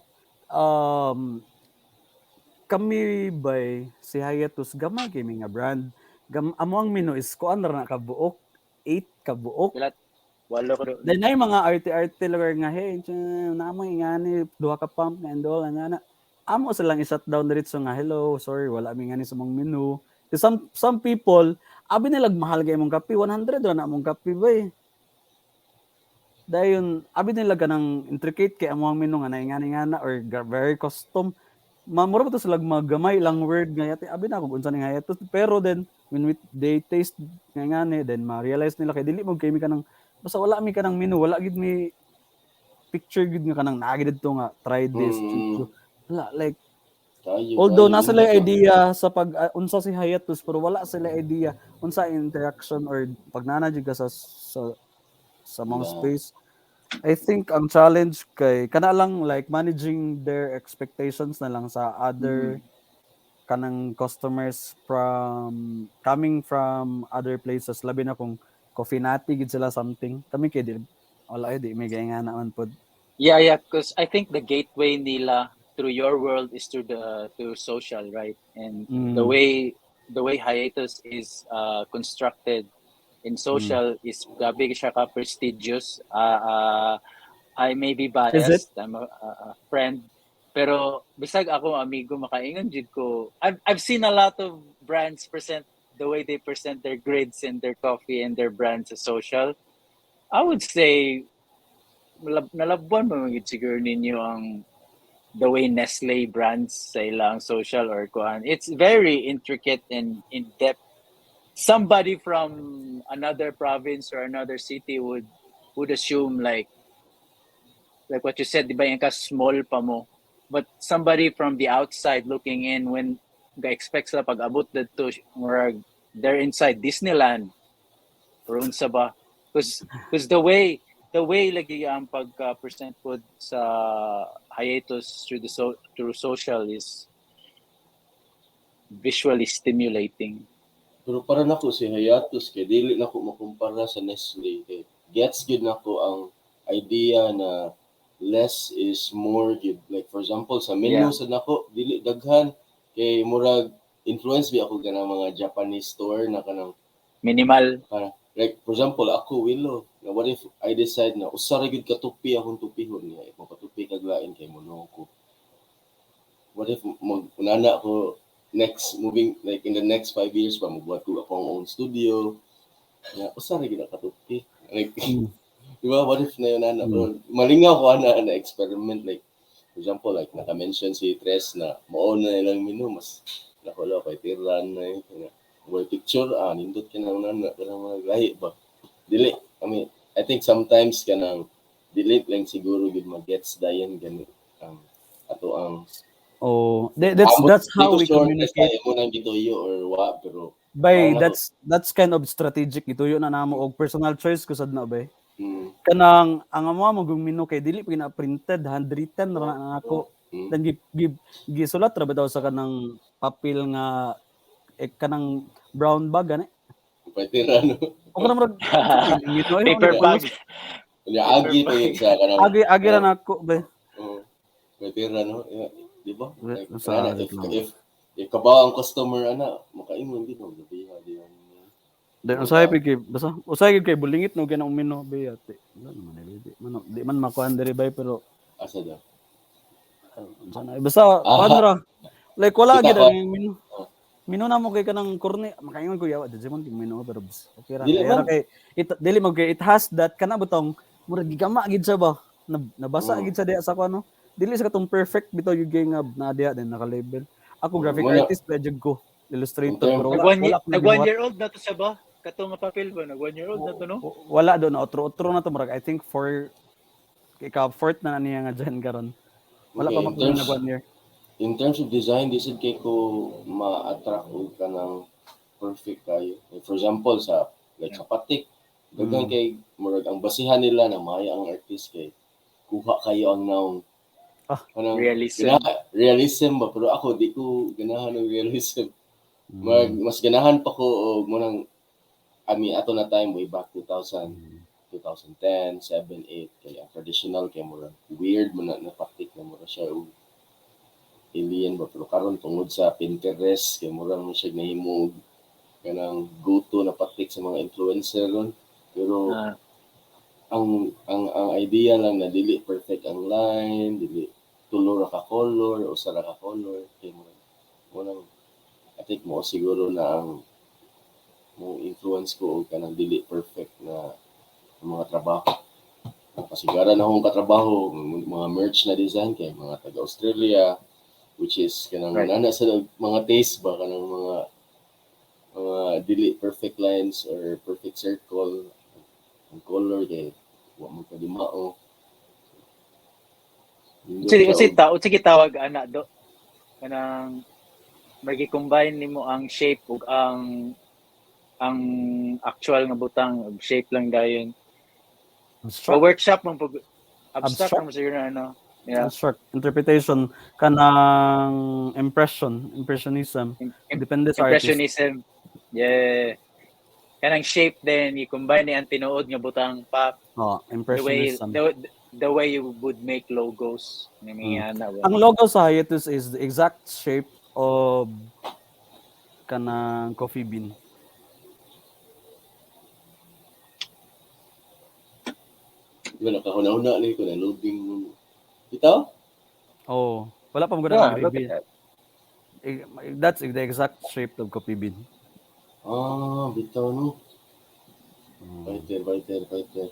Kami bay si Hayatus gamay kami nga brand. Amo ang menu is kuan ra na kabuok, 8 kabuok. Pilat walo ko doon. Then ay mga arte-arte lugar nga hey, namo ingani duha ka pump and all ana. Amo silang i-shut down diretso nga hello, sorry wala mi ngani sa mong menu. Some people abi nila mahal kay mong kape 100 ra na mong kape bay. Dayon abi nila kanang intricate kay among menu nga naingani-ngana or very custom. Mura pa to sila magamay lang word nga yati abi na kung unsa ni nga yato pero then when they taste nga ngani then ma-realize nila kay dili mo kay mi kanang basta wala mi kanang menu wala gid mi picture gid nga kanang naagid dito nga try this Hmm. wala like Kayo. although nasa Hindi sila ko. idea sa pag unsa si hiatus pero wala sila idea unsa interaction or pagnana jud ka sa mga Na, space. I think ang challenge kay kana lang like managing their expectations na lang sa other kanang customers from coming from other places labi na kung coffee nati gid sila something kami kay di wala di may gaya nga naman pod Yeah, because I think the gateway nila through your world is through social, right? And mm, the way hiatus is constructed in mm. social is gabi siya ka prestigious. I may be Is it biased. I'm a friend. Pero bisag ako amigo makaingon jud ko. I've seen a lot of brands present the way they present their grids and their coffee and their brands sa social. I would say nalabuan mo gid siguro ninyo ang the way Nestle brands sa ilang social or kuan. It's very intricate and in depth. Somebody from another province or another city would assume like what you said, di ba yung ka small pa mo. But somebody from the outside looking in when ga-expect sila pag abot dito murag they're inside Disneyland or unsa ba? Because the way lagi ang pagka-present po sa hiatus through social is visually stimulating. pero para nako si Hayatus kay dili nako makumpara sa Nestle kay gets good nako ang idea na less is more good. Like for example sa menu Yeah. sa nako dili daghan kay murag influence bi ako kanang mga Japanese store na kanang Minimal. like for example ako Willow na what if I decide na usa ra gyud ka tupi akong tupihon niya if makatupi kag lain kay mono ko. What if unana ko next moving like in the next 5 years pa magbuhat ko akong own studio na usa ra gyud ka tupi like di ba what if na yun ana malingaw ko na experiment like for example like naka-mention si Tres na mao na ilang menu mas nakula kay tiran na wall picture nindot ka na unana kanang mga lahi ba dili I mean I think sometimes kanang dili lang siguro gid mag-gets dayon ganit ang ato ang that's how we communicate. Imo nang gituyo or wa pero Bay, that's kind of strategic ituyo na namo og personal choice kusad na bay. Kanang ang amo mo gumino kay dili pa printed handwritten ra na ako. Then gisulat ra ba daw sa kanang papel nga kanang brown bag ani. Patira no. O kanang murag Paper bag. Agi pa yun sa kanang agi ra nako bay. Patira no. Di ba? Like, if kabaw ang customer ana makaingon gid og gabi di man. Then usay kay basta usay kay bulingit no ganang umino bay ate. Di man makuan diri bay pero asa daw. Sana basta padra. Like wala gid ang mino. Mino na mo kay kanang korne makaingon ko yawa di man mino pero okay ra. Kay dili mo kay it has that kana butong murag gigama gid sa ba. Nabasa gid sa diha sa kuno. Dili sa katong perfect bitaw yung gang na diha din naka-label. Ako graphic artist pa jud ko. Illustrator pero wala nag 1 year old na to sa ba? Katong papel ba nag 1 year old na to no? Wala do na otro na to murag I think for fourth na niya nga dyan karon. Wala pa magpili nag 1 year. In terms of design, this is kay ko ma-attract og kanang perfect kayo. Like for example sa like sa patik, dagan kay murag ang basihan nila na maya ang artist kay kuha kayo ang naong realism ba pero ako di ko ganahan ng realism. Mas ganahan pa ko og munang ato na time way back 2010, 7, 8 kay ang traditional kay murag weird man na patik na mura siya alien ba pero karon tungod sa Pinterest kay murang siya nahimo kanang go-to na patik sa mga influencer ron pero ang idea lang na dili perfect ang line dili tulo ra ka color o usa ra ka color kay murang I think mo siguro na ang mo influence ko og kanang dili perfect na mga trabaho nakasigaran akong katrabaho mga merch na design kay mga taga Australia which is kanang nana sa mga taste ba kanang mga dili perfect lines or perfect circle ang color kay wa mo kadimao. Sige tawag ana do kanang magi-combine nimo ang shape ug ang actual nga butang og shape lang dayon. Sa workshop man pag abstract mo siguro ano. Yeah. Abstract interpretation kanang impressionism depende sa artist. Impressionism. Yeah. Kanang shape then i-combine ni ang tinuod nga butang pop. Impressionism. The way you would make logos. Ang logo sa hiatus is the exact shape of kanang coffee bean. Wala ka una ni ko na loading ito? Wala pa mo ganda reveal. That's the exact shape of coffee bean. Bitaw no. Fighter.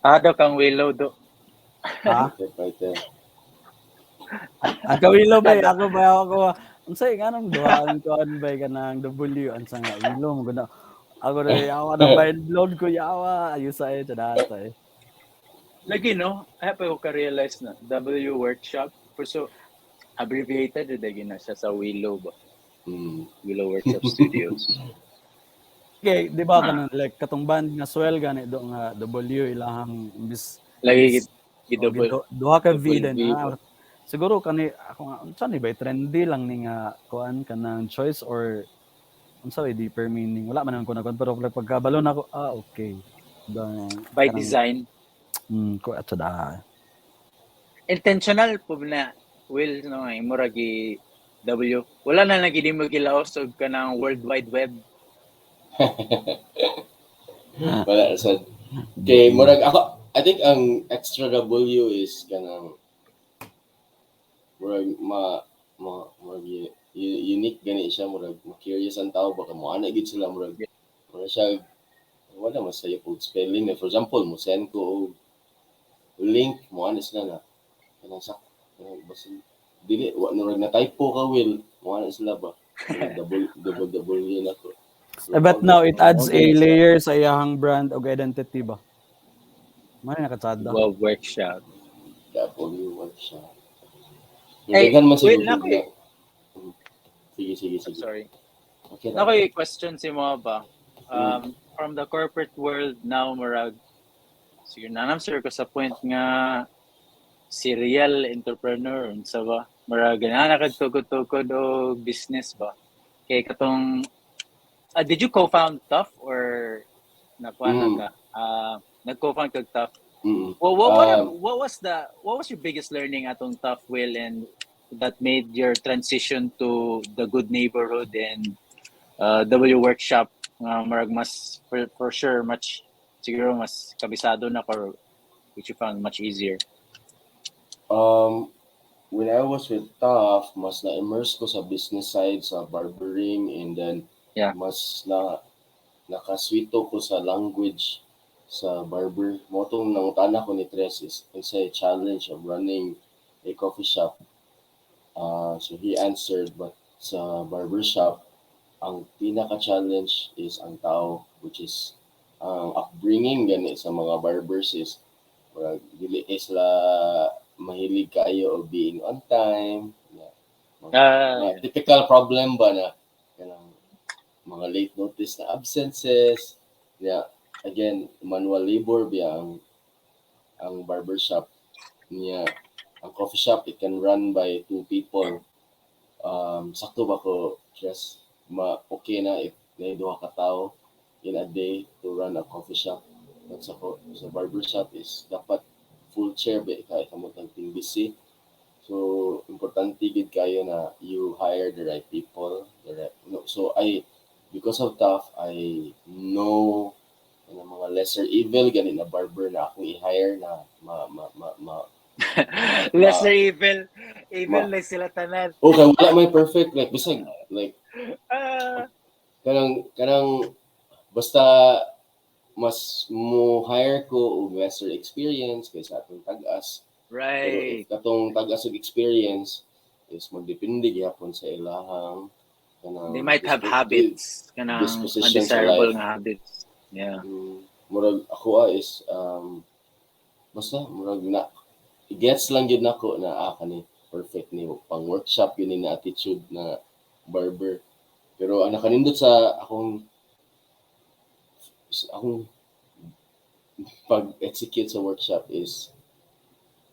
Ado kang Willow do. Fighter. Ako Willow ba? Ako. Unsay ganang duhaan ko ba kanang W ansa nga Willow mo ganda. Ako na yawa na ba load ko yawa ayusay sa data eh. Lagi no, I have to realize na WWORKSHOP so abbreviated dagi na siya sa Willow ba. Willow Workshop.STUDIOS. Okay, di ba kanang like katong band nga swell gani do nga W ilahang imbis lagi double duha ka V din. Siguro kani ako nga unsa ni ba trendy lang ni nga kuan kanang choice or unsa way deeper meaning wala man ko na pero pagkabalon ako okay. Doon by kanang design. ko ato da. Intentional po na will no ay murag W. Wala na lagi di mo gilaos og kanang World Wide Web. Wala sa kay murag ako I think ang extra W is kanang murag murag unique gani siya murag curious ang tao baka mo ana gid sila murag siya wala masaya po spelling na for example mo send ko og link mo ana sila na kanang sa kanang basta dili wa murag na typo ka will mo ana sila ba double na ko. So, But now it all adds a ganun siya. layer sa iyang brand og identity ba. Mara nakatsada. Wow, workshop. WWORKSHOP. Hey, Daghan man wait, siguro na na. ko Sige. sorry. Okay Na na. ko question si mo ba? From the corporate world now murag sige nanam sir ko sa point nga serial entrepreneur unsa ba? Murag ganahan kag tukod-tukod o business ba? Kay katong did you co-found Tough or nakuha na Mm, ka? Nag-co-found kag Tough. mm. Well, Um, what was your biggest learning atong Tough Will and that made your transition to the Good Neighborhood and W Workshop marag mas for sure much siguro mas kabisado na or which you found much easier. um, when I was with Tough, mas na-immerse ko sa business side, sa barbering, and then Yeah. mas nakaswito ko sa language sa barber. Motong nang tana ko ni Tres is it's a challenge of running a coffee shop. So he answered, but sa barber shop, ang pinaka-challenge is ang tao, which is ang upbringing gani sa mga barbers is dili sila mahilig kayo of being on time. Yeah. Mga Yeah. typical problem ba na kanang mga late notice na absences. Yeah. Again, manual labor biya ang barbershop niya. Ang coffee shop, it can run by two people. Sakto ba ko just okay na if may duha ka tao in a day to run a coffee shop. But sa barber shop is dapat full chair ba kay kamo tang busy. So importante gid kayo na you hire the right people. No, so because of Tough, I know mga lesser evil gani na barber na akong i-hire na ma ma ma ma ma, Lesser evil. ma Evil na sila tanan. okay wala may perfect like bisag like Ah, kanang basta mas mo hire ko og lesser experience kaysa atong tag-as. Pero if right. katong tag-as og experience is magdepende gyapon sa ilahang They kanang might have habits, kanang disposition sa undesirable life. nga habits. Yeah. Murag ako is basta murag na gets lang yun nako na kani perfect ni pang workshop yun ni na attitude na barber. Pero ang nakanindot sa akong pag-execute sa workshop is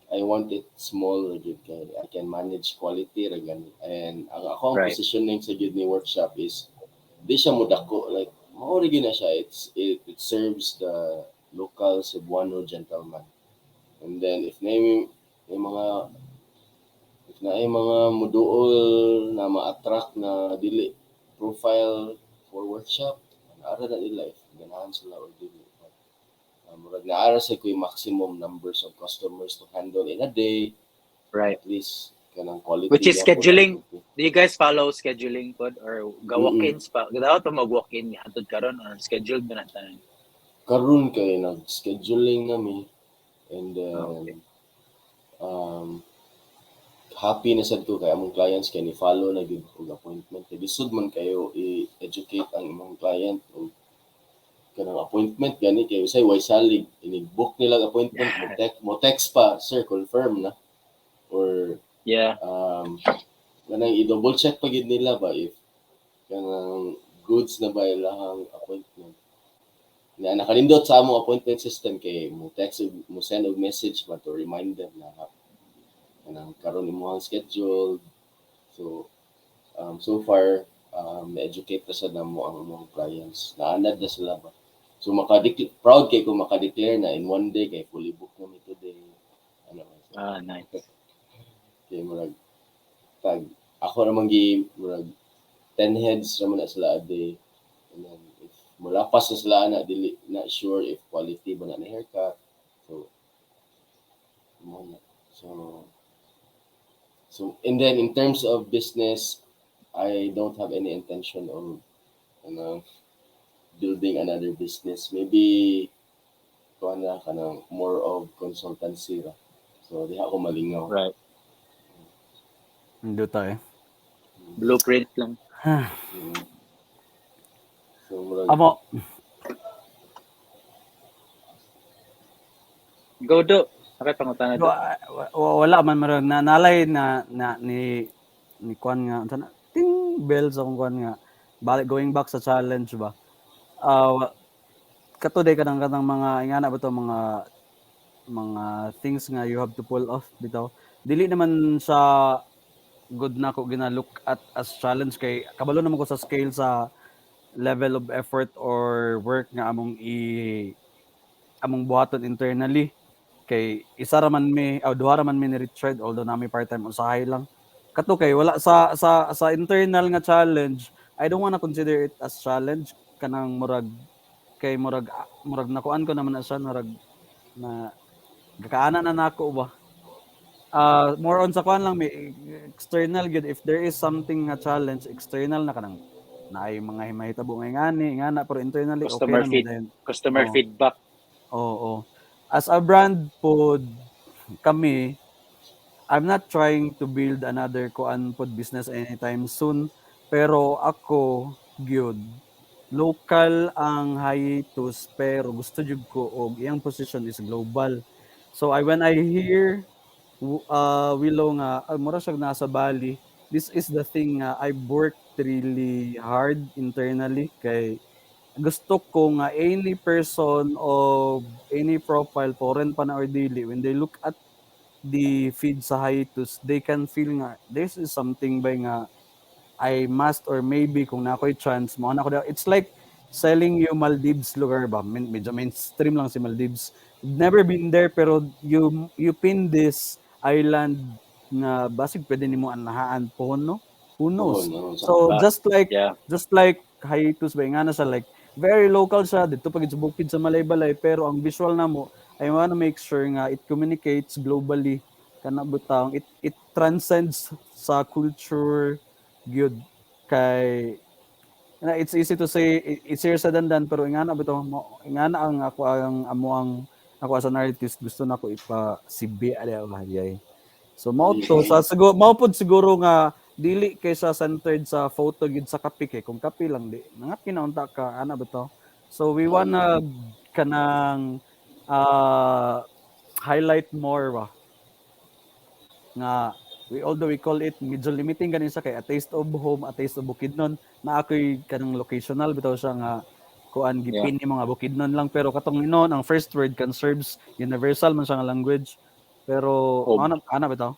I want it small ra gyud kay I can manage quality ra gani. And ang akong Right. positioning sa gyud ni workshop is di siya mo dako like mao ra gyud na siya it serves the local Cebuano gentleman. And then may mga if na ay mga moduol na ma-attract na dili profile for workshop, naara na nila if ganahan sila or dili. Murag naara sa ko'y maximum numbers of customers to handle in a day, Right. at least kanang quality Which is gyapon scheduling. ang Do you guys follow scheduling pod or walk-ins pa? Daw to mag-walk-in hatod karon or scheduled ba na tanan? karon kay nag-scheduling nami and Okay. then happy na sad ko kay among clients kay ni follow na gyud og appointment kay lisod man kayo i-educate ang imong client og kanang appointment gani kay usay way salig ini-book nila appointment mo text pa sir confirm na or Yeah. kanang i-double check pa gid nila ba if kanang goods na ba ilahang appointment na nakalindot sa among appointment system kay mo text mo send og message ba to remind them na kanang karon imong schedule so so far na-educate na sa namo ang among clients naanad na sila ba So proud kay ko maka-declare na in one day kay fully booked na mi today. Ano so, Nice. kay murag tag ako naman gi murag 10 heads naman na sila a day. And then if mulapas na sila na dili not sure if quality ba na haircut. So mo na. So and then in terms of business, I don't have any intention of ano, building another business. Maybe kuha na ka ng more of consultancy ra. So di ako malingaw. Right. Hindi tayo. Blueprint lang. Mm. So murag Amo, Go do. Okay, pangutan na do. wala man marag na nalay na ni Kwan nga sana ting bells akong Kwan nga balik going back sa challenge ba. Katuday kanang mga ingana ba to mga things nga you have to pull off bitaw. Dili naman sa good na ko gina-look at as challenge kay kabalo naman ko sa scale sa level of effort or work nga among buhaton internally kay isa ra man mi duha ra man mi ni Richard although nami part-time usahay lang kato kay wala sa internal nga challenge I don't wanna consider it as challenge kanang murag nakuan ko naman na siya murag na gakaana na nako ba more on sa kuan lang may external good if there is something nga challenge external na kanang naay mga mahitabo nga ngana pero internally okay na mi dayon Customer Oh. feedback. oo as a brand pod kami I'm not trying to build another kuan pod business anytime soon pero ako gyud local ang hiatus pero gusto jud ko og iyang position is global so when I hear Willow nga mura siya nasa Bali this is the thing nga I worked really hard internally kay gusto ko nga any person of any profile foreign pa na or dili when they look at the feed sa hiatus they can feel nga this is something by nga I must or maybe kung na ako'y chance mo na ako it's like selling you Maldives lugar ba medyo mainstream lang si Maldives never been there pero you pin this island nga basig pwede nimo anahaan pohon no who knows so Yeah. just like hiatus ba nga na siya like very local siya dito pag sa bukid sa Malaybalay pero ang visual namo I wanna make sure nga it communicates globally kana butang it transcends sa culture gyud kay na it's easy to say it's easier said than done pero ingana bitaw mo ingana ang ako as an artist gusto nako ipa sibi ada hayay so mao to sa siguro mao pod siguro nga dili kay sa centered sa photo gid sa kape kay kung kape lang di nga pinaunta ka ana bitaw so we wanna kanang highlight more ba nga although we call it medyo limiting ganin sa kay a taste of home a taste of Bukidnon na ako'y kanang locational bitaw siya nga kuan gipin ni mga Bukidnon lang pero katong inon ang first word can serves universal man siya nga language pero ana bitaw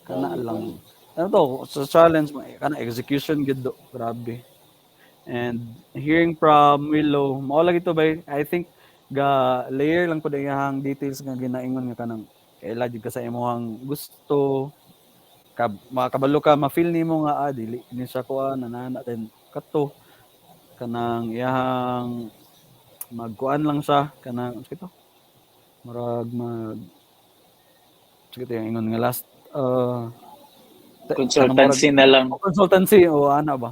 kana lang ano to sa challenge kana execution gid grabe and hearing from Willow mao lagi to ba I think ga layer lang pud iyang details nga ginaingon nga kanang kaila jud ka sa imong gusto makabalo ka ma-feel nimo nga dili ni siya kuan nanana ten kato kanang iyang magkuan lang siya kanang kito murag sige yung ingon nga last consultancy na lang. Consultancy o ana ba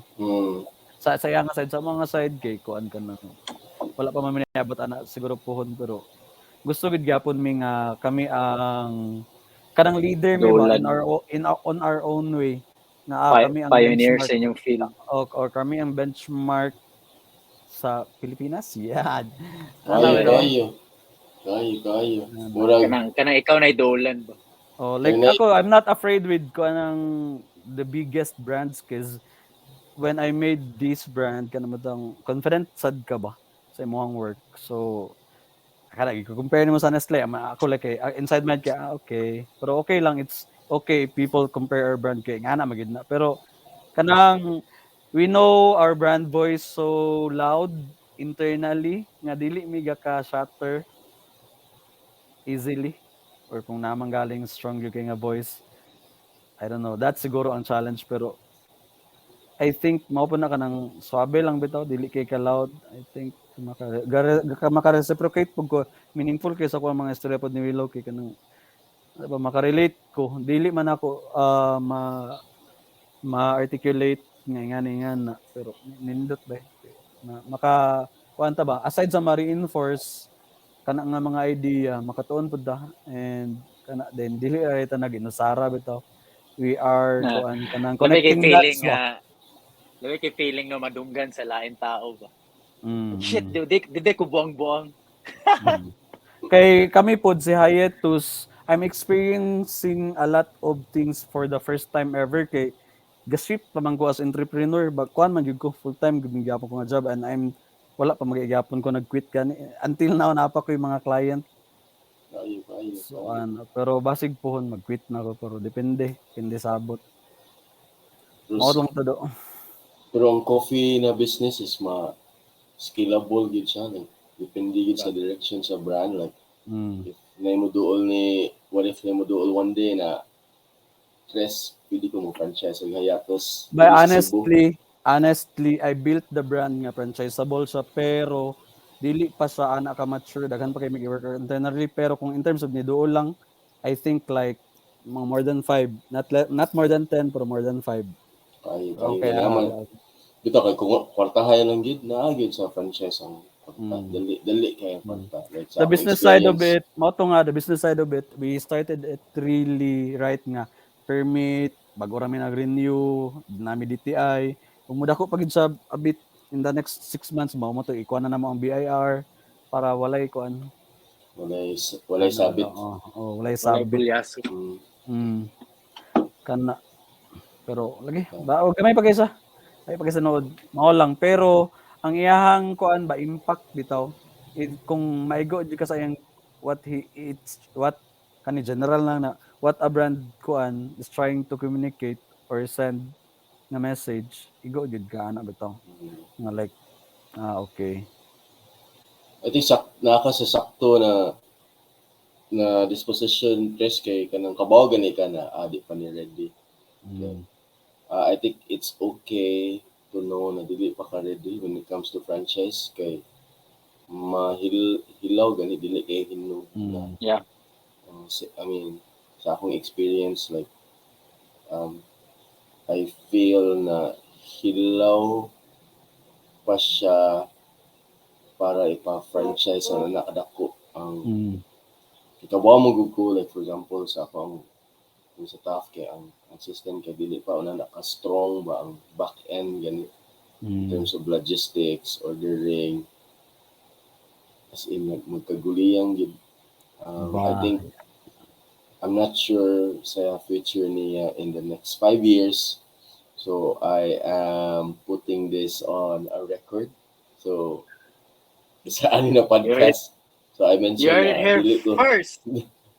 sa iyang side sa mga side kay kuan ka na wala pa man minabot ana siguro pohon pero gusto gid gyapon mi nga kami ang kanang leader mi ba on our own way na kami ang pioneers sa inyong field or kami ang benchmark sa Pilipinas yan kayo murag kanang ikaw na idolan ba like ako I'm not afraid with kanang the biggest brands cause when I made this brand kanang matang confident sad ka ba sa imong work so kada i-compare nimo sa Nestle ako like inside mind kay okay pero okay lang it's okay people compare our brand kay ngana magid na pero kanang we know our brand voice so loud internally nga dili mi ka shatter easily or kung namang galing strong yung kay nga voice. I don't know. That's siguro ang challenge pero I think mao pa na kanang swabe lang bitaw dili kay ka loud. I think maka-reciprocate pug ko meaningful kay sa ko mga istorya pod ni Willow kay kanang ano ba makarelate ko dili man ako ma-articulate nga na pero nindot ba na maka kuan ta ba aside sa ma-reinforce kana nga mga idea makatuon pud ta and kana din dili ay ta naginusara bitaw we are Na kuan kanang labi kay connecting feeling dots ba. labi kay feeling no madunggan sa lain tao ba. Shit, Mm. di ko buang-buang. Mm. Kay kami pod si Hiatus, I'm experiencing a lot of things for the first time ever kay gasip pa man ko as entrepreneur ba kuan man gyud ko full time gyud gyapon ko nga job and I'm wala pa magyapon ko nag-quit gani until now na pa ko yung mga client Kayo, kayo, so kayo. pero basig pohon mag-quit na ko pero depende sabot Pero, mao lang to do. pero ang coffee na business is scalable gid siya. Like, depende gid sa direction sa brand. Like, Mm. if naimo duol ni, what if naimo duol one day na tres, pwede ko mo franchise ang Hayatos But diri sa Cebu. honestly, I built the brand nga franchisable siya pero dili pa siya ana ka mature daghan pa kay may worker internally pero kung in terms of niduol lang I think like mga more than 5 not more than 10 pero more than 5 Kayo, kayo. okay Ganaman, dito kay kung kwartahay lang gid na gid sa franchise ang kwarta. mm, Dali kay ang mm. kwarta. Like The sa akong business side of experience, it mao to nga the business side of it we started it really right nga permit bago rami nag-renew nami DTI umuda ko pagid sa a bit in the next 6 months mao mo to ikuha na namo ang BIR para walay kuan walay ano ba sabit. walay Walay sabit bulyaso. Mm, mm, kana pero lagi okay. ba og gamay pa kaysa ay pag nood mao lang pero ang iyahang kuan ba impact bitaw kung maigo jud ka sa iyang what kani general lang na what a brand kuan is trying to communicate or send na message igo jud ka ana bitaw Mm. nga like okay I think naka sa sakto na disposition press kay kanang kabaw gani ka na adi pa ni ready. Okay. mm, I think it's okay to know na dili pa ka ready when it comes to franchise kay hilaw gani dili kay hinung na mm, Yeah. I mean sa akong experience like um I feel na hilaw pa siya para ipa-franchise na nakadako ang mm, ikabaw mo gud ko like for example sa akong yung sa TAF kay ang system kay dili pa una naka-strong ba ang back end gani in mm, terms of logistics, ordering, as in magkaguliyang gid. I ba think I'm not sure sa future niya in the next 5 years. So I am putting this on a record. So sa ani na You heard it, podcast. So I you mentioned heard it na here first.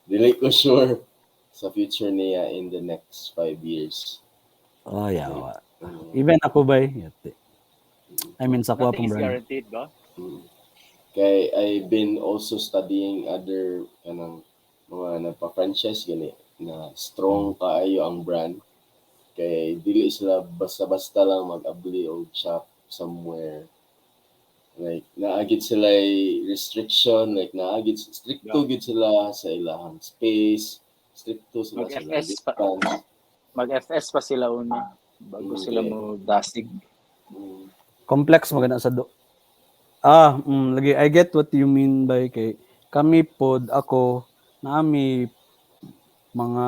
dili ko sure sa future niya in the next 5 years. oh yeah Like, wa. Even ako ba yate I mean sa ko Nothing pong is brand guaranteed, ba? mm. Kay I've been also studying other mga nagpa-franchise gani na strong kaayo ang brand kay dili sila basta-basta lang mag-abli og shop somewhere like naagid sila restriction like naagid stricto Yeah. gid sila sa ilahang space stricto sila sa ilang Mag-FS pa. distance Mag-FS pa sila una bago sila okay. mo dasig. Mm, complex magana sa do lagi I get what you mean by kay kami pod ako nami mga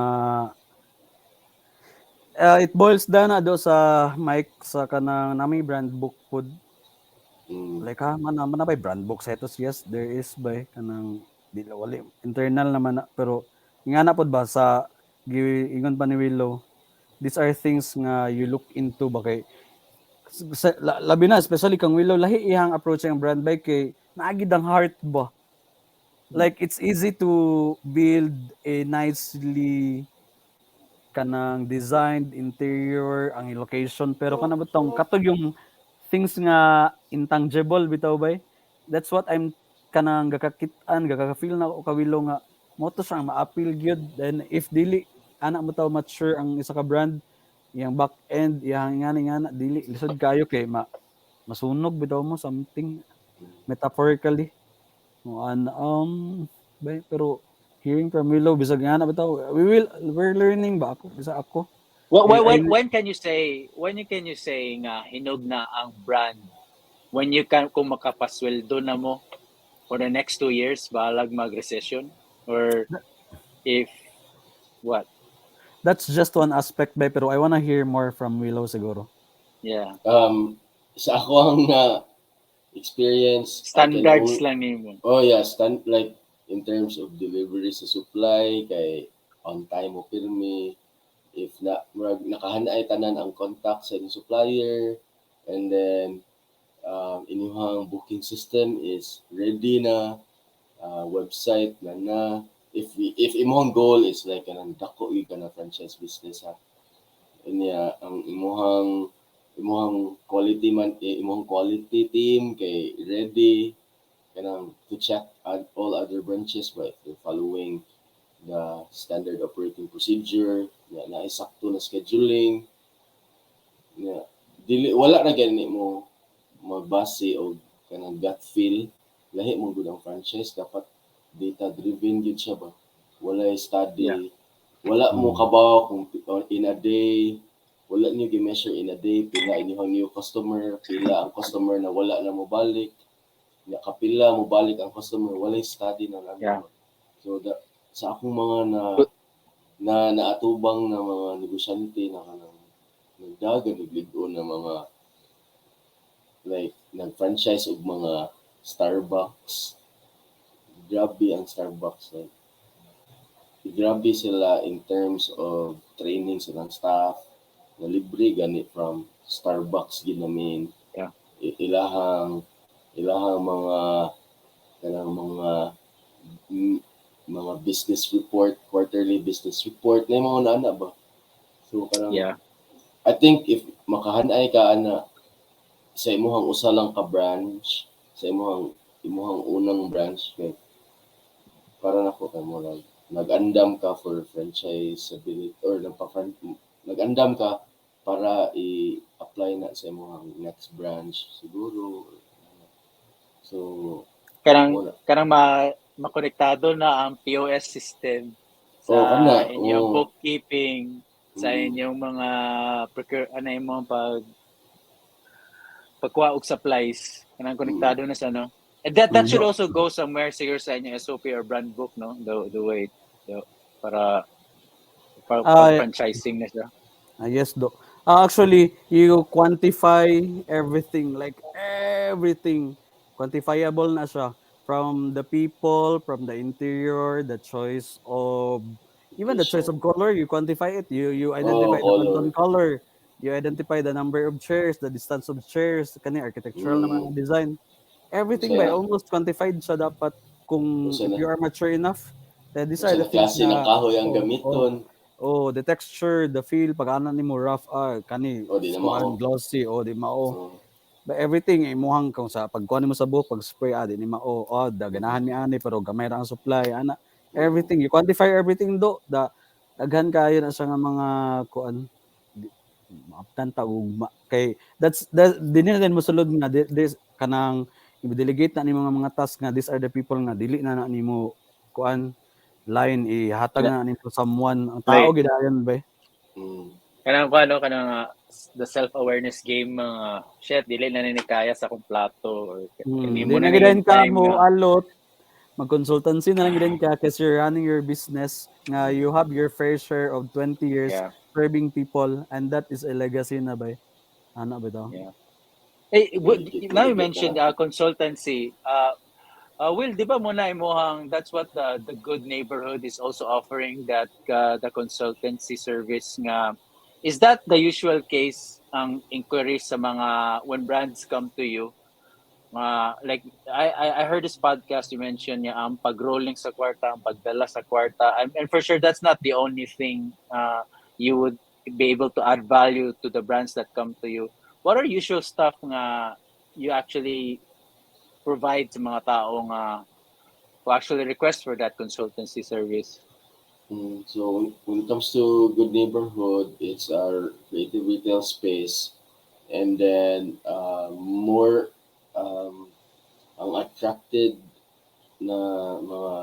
it boils down na do sa mic sa kanang nami brand book pod mm, like man na by brand book sa etos yes there is by kanang dili wali internal naman na, pero nga na pod ba sa ingon pa ni Willow these are things nga you look into ba kay labi na especially kang Willow lahi iyang approach ang brand by kay naagid ang heart ba like it's easy to build a nicely kanang design, interior, ang location, pero kanang butong katog yung things nga intangible bitaw bay. That's what I'm kanang gakakit-an, gakaka-feel na ako kawilo nga mo to siya ma-appeal gyud. Then if dili ana mo taw mature ang isa ka brand, iyang back end, iyang ngani dili lisod kayo kay masunog bitaw mo something metaphorically. Mo bay, pero hearing from Willow bisag nga na bitaw we're learning ba ako bisa ako. When can you say nga hinog na ang brand? When you can kung makapasweldo na mo for the next 2 years balag mag-recession, or if what? That's just one aspect bay, pero I wanna hear more from Willow siguro. Yeah. Sa ako ang experience, Standards lang nimo. Oh yeah, like in terms of delivery sa supply, kay on time mo pirmi, if nakahanay tanan ang contact sa inyong supplier, and then inyong booking system is ready na, website na. If imong goal is like kanang dako gyud ka na franchise business ha, inya ang imong quality imong quality team kay ready kanang to check all other branches by following the standard operating procedure, na isakto na scheduling, dili wala ra gani mo mabase og kanang gut feel. Lahi mo gud ang franchise, dapat data driven gid siya ba, wala study, wala mo kabaw kung in a day, wala niyo gi-measure in a day pila inyong new customer, pila ang customer na wala na mo balik, kapila mo balik ang customer, wala study na lang. So sa akong mga na naatubang na mga negosyante na kanang nagdagan nagligon na mga like nag-franchise og mga Starbucks. Grabe ang Starbucks, like grabe sila in terms of training silang staff, na libre gani from Starbucks ginamin. Ilahang mga kanang mga business report, quarterly business report, na mga ana ba. So kanang I think if makahanay ka ana sa imong usa lang ka branch, sa imong unang branch, kay para nako kay mo lang nag-andam ka for franchise ability or nag-andam ka para i-apply na sa imong next branch siguro. So kanang makonektado na ang POS system sa inyong bookkeeping, sa inyong mga imong pagkuha og supplies, kanang konektado na sa no. And that should also go somewhere siguro sa inyong SOP or brand book, no? The way para franchising na siya. Yes, do. Actually, you quantify everything, like everything. Quantifiable na siya. From the people, from the interior, the choice of, even the choice of color, you quantify it. You identify the Pantone color. You identify the number of chairs, the distance of chairs, kani architectural na mga design. Everything by almost quantified siya dapat kung if you are mature enough. These are the things klase ng kahoy ang gamiton. The texture, the feel, pag ana nimo rough, kani glossy, di mao. But everything imuhang kung sa pagkuha nimo sa buhok, pag spray di ni mao, ganahan mi ani pero gamay ra ang supply ana. Everything you quantify everything do, daghan kayo na sa nga mga kuan maaptan ta ugma kay that's dinhi din mosulod nga this kanang i-delegate na nimo mga task nga these are the people nga dili na nimo kuan line ihatag na nito someone ang tao gidayon ba kanang the self-awareness game, shit dili na ni kaya sa kong plato, or hindi mo na gidayon ka mo alot mag-consultancy na lang gidayon ka kasi you're running your business nga you have your fair share of 20 years serving people, and that is a legacy na ba ana ba daw. Now you mentioned consultancy. Will, di ba muna imohang that's what the Good Neighborhood is also offering, that the consultancy service nga, is that the usual case ang inquiries sa mga when brands come to you? Like I heard this podcast, you mentioned niya ang pag-rolling sa kwarta, ang pagdala sa kwarta, and for sure that's not the only thing you would be able to add value to the brands that come to you. What are usual stuff nga you actually provide sa mga tao nga who actually request for that consultancy service? So when it comes to Good Neighborhood, it's our creative retail space, and then more ang attracted na mga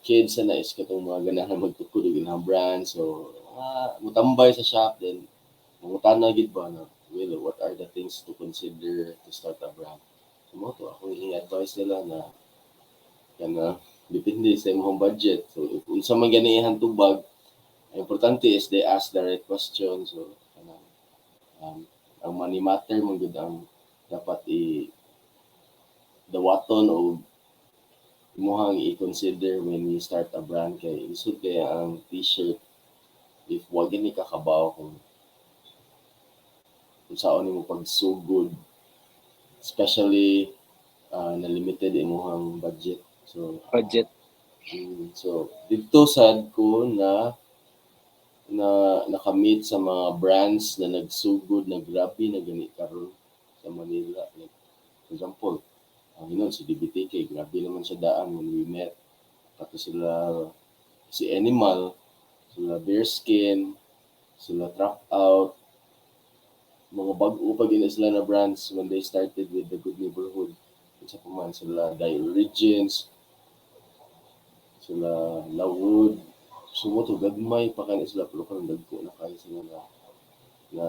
kids na is katong mga ganahan magtukod og ilang brand. So mutambay sa shop, then mangutana gid ba na, Willow, what are the things to consider to start a brand? So mo to ako i-advise nila na kana depende sa imong budget. So if unsa man ganihan tubag, ang importante is they ask the right questions. So um, ang money matter man gud ang dapat dawaton o imuhang i-consider when you start a brand. Kay isod kaya ang t-shirt, if wag gani ka kabaw kung saan nimo pagsugod, especially na limited imuhang budget. Budget. So dito sad ko na nakamit sa mga brands na nagsugod na grabe na gani karon sa Manila. Like, for example, si DBTK, grabe naman siya daan when we met. Pati si Animal, sila Bearskin, sila Truck Out, mga bago pa gina sila na brands when they started with the Good Neighborhood. Isa pa man sila Die Origins, sila Lawood. Sumoto gagmay pa kanila sila, pero kung dagko na kayo sila na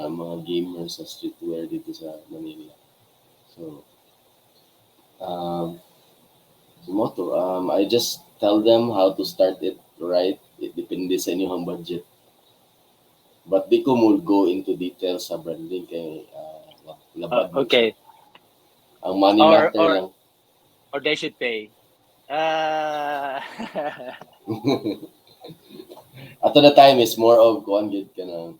mga gamers sa streetwear dito sa Manila. So sumoto, I just tell them how to start it right. It depende sa inyong budget. But di ko mo go into details sa branding kay labad. Okay. Ang money matter lang. Or they should pay. Ato the time is more of kuan gid kanang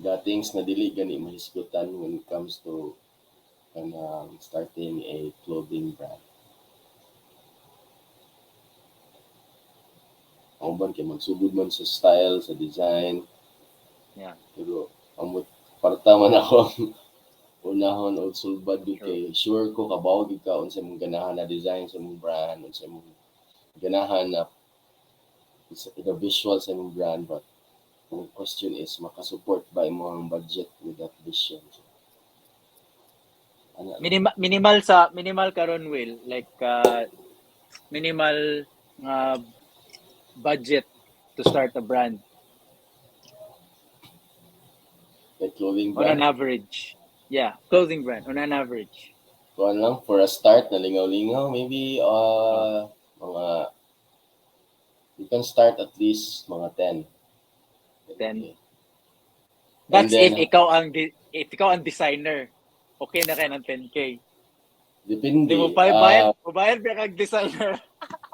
the things na dili gani mahisgutan when it comes to starting a clothing brand. Ang ban kay magsugod man sa style, sa design. Yeah. Pero amot parta man ako unahon og sulbad kay sure ko kabaw gid ka unsa imong ganahan na design sa imong brand, unsa imong ganahan na the visual sa imong brand, but the question is makasupport ba imong budget with that vision. Minimal karon, Will, like minimal budget to start a brand like clothing on brand an average. Yeah, clothing brand on an average. kuan lang for a start na lingaw-lingaw, maybe mga you can start at least mga 10. That's then, if ikaw ang designer, okay na kay ng 10K. Depende. Di mo bayad ba kag designer?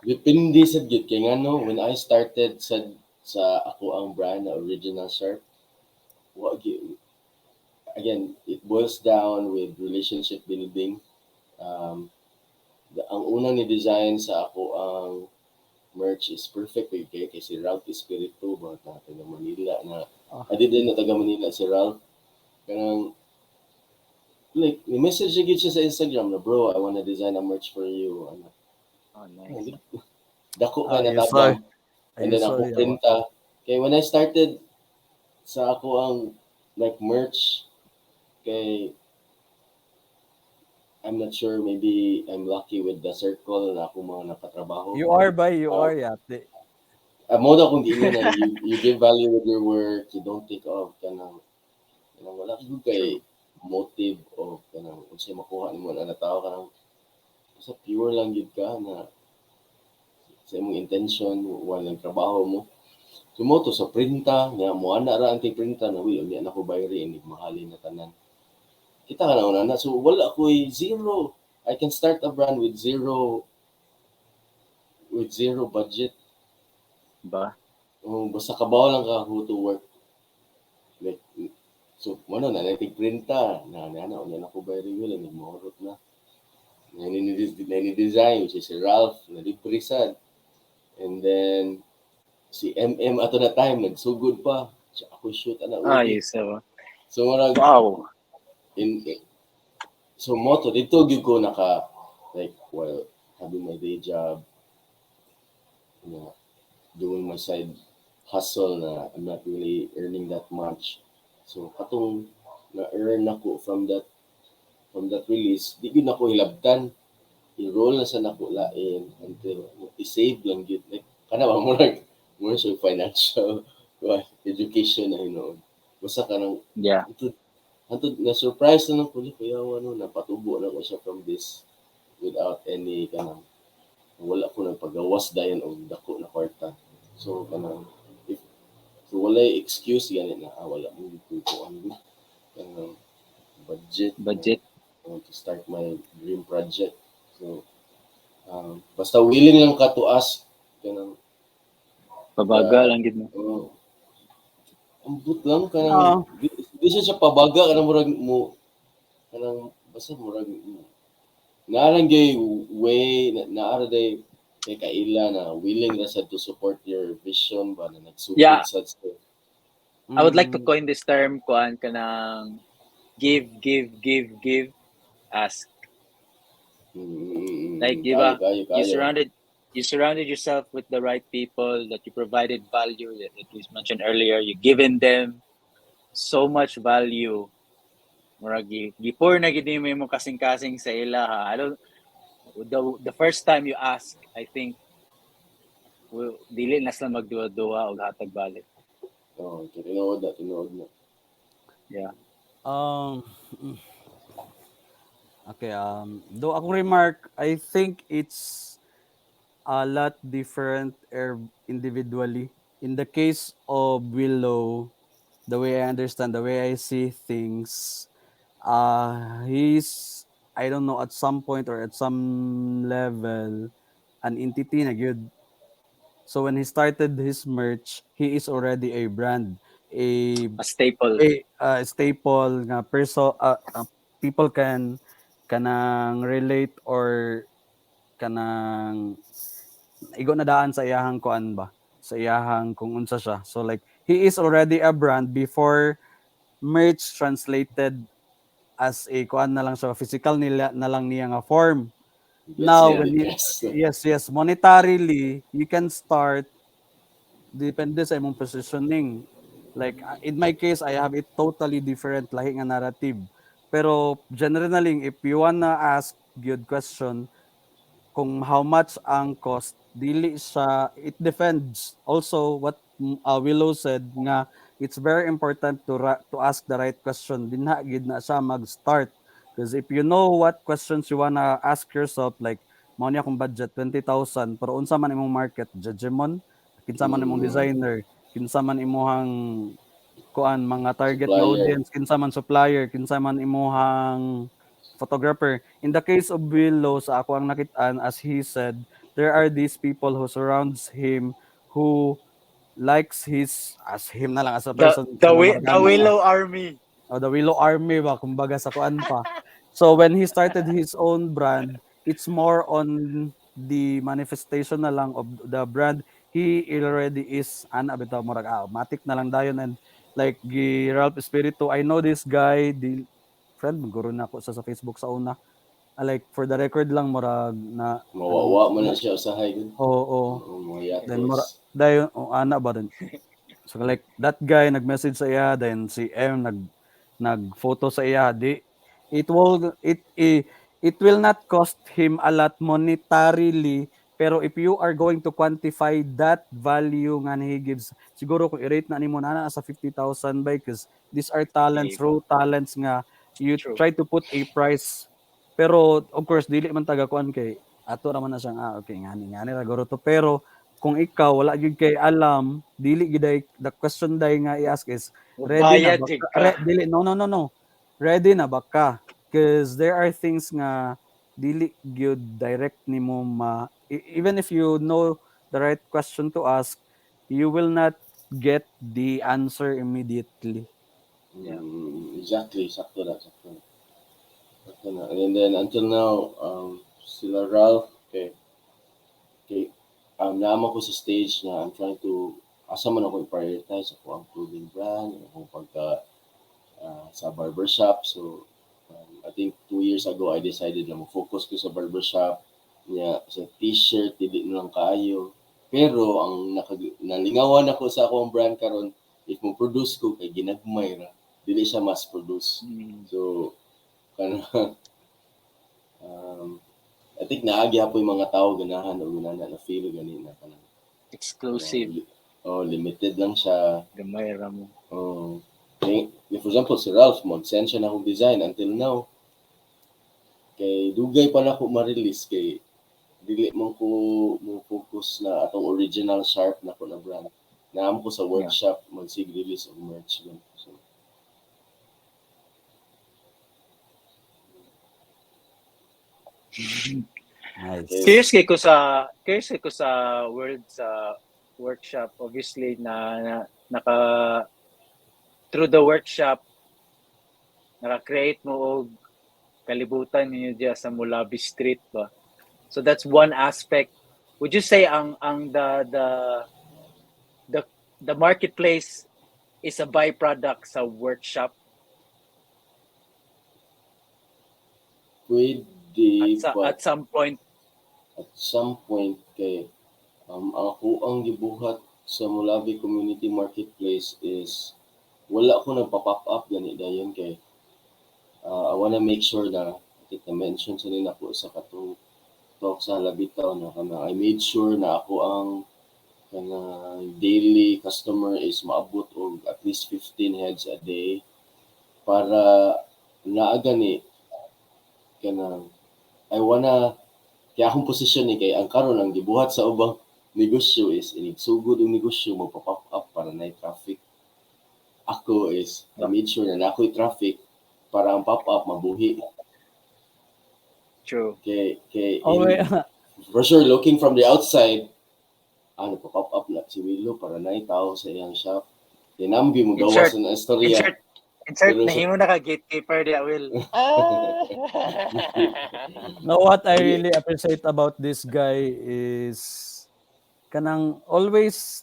Depende sa gid kay ngano when I started sa ako ang brand na Original Sharp. Again, it boils down with relationship building. Ang unang ni design sa ako ang merch is perfect kay si Ralph Espiritu ba taga Manila na adi din na taga Manila si Ralph. Kanang like message siya sa Instagram na, bro, I wanna design a merch for you. Oh, nice. Dako ka na tabang. And then ako printa. Kay when I started sa ako ang like merch, kay I'm not sure, maybe I'm lucky with the circle na ako mga nakatrabaho. You are yate. Mo daw kung diin na you give value with your work, you don't think of kanang wala kang kay motive o kanang unsay makuha nimo na tao kanang sa pure lang gid ka na sa imong intention walang trabaho mo. Sumoto sa printa nga mo ana ra ang printa na wi unya na ko bayri inig mahalin na tanan. Kita ka na una. So, wala ko'y zero. I can start a brand with zero budget. Ba? Basta kabaw lang ka who to work. Like, so, nating printa. Unya na ko by Will, nagmahurot na. Nani-design, si Ralph, nalibrisan. And then si MM ato na time nagsugod pa. Siya ako shoot ana uli. Yes. So, So murag wow. in so moto dito gyud ko naka like while having my day job, you know, doing my side hustle na I'm not really earning that much. So katong na-earn ako from that release, di gyud nako hilabtan. I-roll na sa nako lain until i-save lang gyud like kana ba murag siya financial education na hinoon. Basta kanang Yeah. hantod na surprise na lang ko kuya ano napatubo na ko siya from this without any kanang wala ko nagpagawas dayon og dako na kwarta. So kanang if so wala excuse gani na wala mo dito ko ano kanang budget na Budget. I want to start my dream project. So basta willing lang ka to ask kanang Pabaga lang gid mo. ambot lang kanang Ah, di siya pabaga kanang murag mo kanang basta murag naarang gay way naara day kay kaila na willing ra sad to support your vision ba na nagsugod Yeah. sad sa I would like to mm, coin this term kuan kanang give, ask. Like, di kayo ba? kayo You kayo surrounded you surrounded yourself with the right people, that you provided value, that we mentioned earlier. You given them so much value. Murag gipur na gid mo imong kasing-kasing sa ila ha. I don't the first time you ask, I think dili na sila magduwa-duwa og hatag balik. tinuod na Yeah. um, okay. Though ako remark, I think it's a lot different individually. In the case of Willow, the way I understand, the way I see things, he's, I don't know, at some point or at some level, an entity na gyud. So when he started his merch, he is already a brand, a A staple. a staple nga people kanang relate or kanang igo na daan sa iyahang kuan ba, sa iyahang kung unsa siya. So like he is already a brand before merch translated as a kuan na lang siya, physical nila na lang niya nga form. gets Now me when the you, dress yes, monetarily you can start depende sa imong positioning. Like in my case, I have a totally different lahi nga narrative. Pero generally, if you wanna ask good question, kung how much ang cost, dili siya, it depends. Also, what Willow said nga, it's very important to ask the right question. Dinha gid na siya mag-start. Because if you know what questions you wanna ask yourself, like, mao niya akong budget, 20,000, pero unsa man imong market, judgemon, kinsa man imong mm, designer, kinsa man imong kuan mga target nga supplier audience, kinsa man supplier, kinsa man imuhang photographer. In the case of Willow, sa ako ang nakitaan, as he said, there are these people who surrounds him who likes his, as him na lang as a person, sa The namorgana ka. Willow Army. O the Willow Army ba, kumbaga sa kuan pa. So when he started his own brand, it's more on the manifestation na lang of the brand. He already is ana bitaw murag matik na lang dayon, and like gi Ralph Espiritu, I know this guy, the friend guro na ako sa Facebook sa una. Like for the record lang murag na kanang mawawa man na siya usahay gud oo. mga Then yatos mura dayon ana ba din. So like that guy nag-message sa iya, then si M nag-photo sa iya, di it will it will not cost him a lot monetarily, pero if you are going to quantify that value nga he gives, siguro kung i-rate na nimo na sa 50,000 by, because these are talents, Diba? raw talents nga you True. try to put a price. Pero of course dili man taga kuan kay ato raman na siyang okay ngani ra guro to, pero kung ikaw wala gyud kay alam, dili gyud the question day nga i-ask is, ready na Bayad ba jig ka? ka. Dili, no. Ready na ba ka? Because there are things nga dili gyud direct nimo even if you know the right question to ask, you will not get the answer immediately. Yeah. exactly sakto na and then until now sila Ralph kay Naman ko sa stage na I'm trying to asa man ako i-prioritize ako ang clothing brand, akong pagka sa barbershop. So, I think 2 years ago, I decided na mag-focus ko sa barbershop. Niya, sa t-shirt, hindi na lang kaayo. Pero, ang nalingawan ako sa akong brand karon if mo produce ko, kay ginagmay ra. Dili siya mass produce. So, kana, I think naagi po yung mga tao ganahan o ginana na feel gani na kanang Exclusive. limited lang siya. Gamay ra mo. For example, si Ralph, mag-send siya na akong design until now. Kay dugay pa na ako ma-release kay dili man ko mo focus na atong original sharp na ko na brand. Naam ko sa workshop mag-release of merch gan. So, Nice. Curious ko sa world sa workshop, obviously na naka through the workshop naka-create mo og kalibutan ninyo diya sa Molave Street ba. So that's one aspect. Would you say ang the marketplace is a byproduct sa workshop? pwede At some point kay ako ang gibuhat sa Molave Community Marketplace is wala ko nagpa-pop up gani dayon kay I wanna make sure na kita mention sa nila ko sa katong talk sa Labitaw na I made sure na ako ang kana daily customer is maabot og at least 15 heads a day para naa gani kana I wanna kaya akong posisyon ni kay ang karon ang gibuhat sa ubang negosyo is inigsugod ang negosyo magpa-pop up para na traffic. Ako is I made sure na nako'y traffic para ang pop-up mabuhi. true. For sure, looking from the outside, nagpa-pop up na si Willow para na tao sa iyang shop. Tinambi mo gawas ng istorya. Insert na himo na ka gatekeeper dia Will. Now, what I really appreciate about this guy is kanang always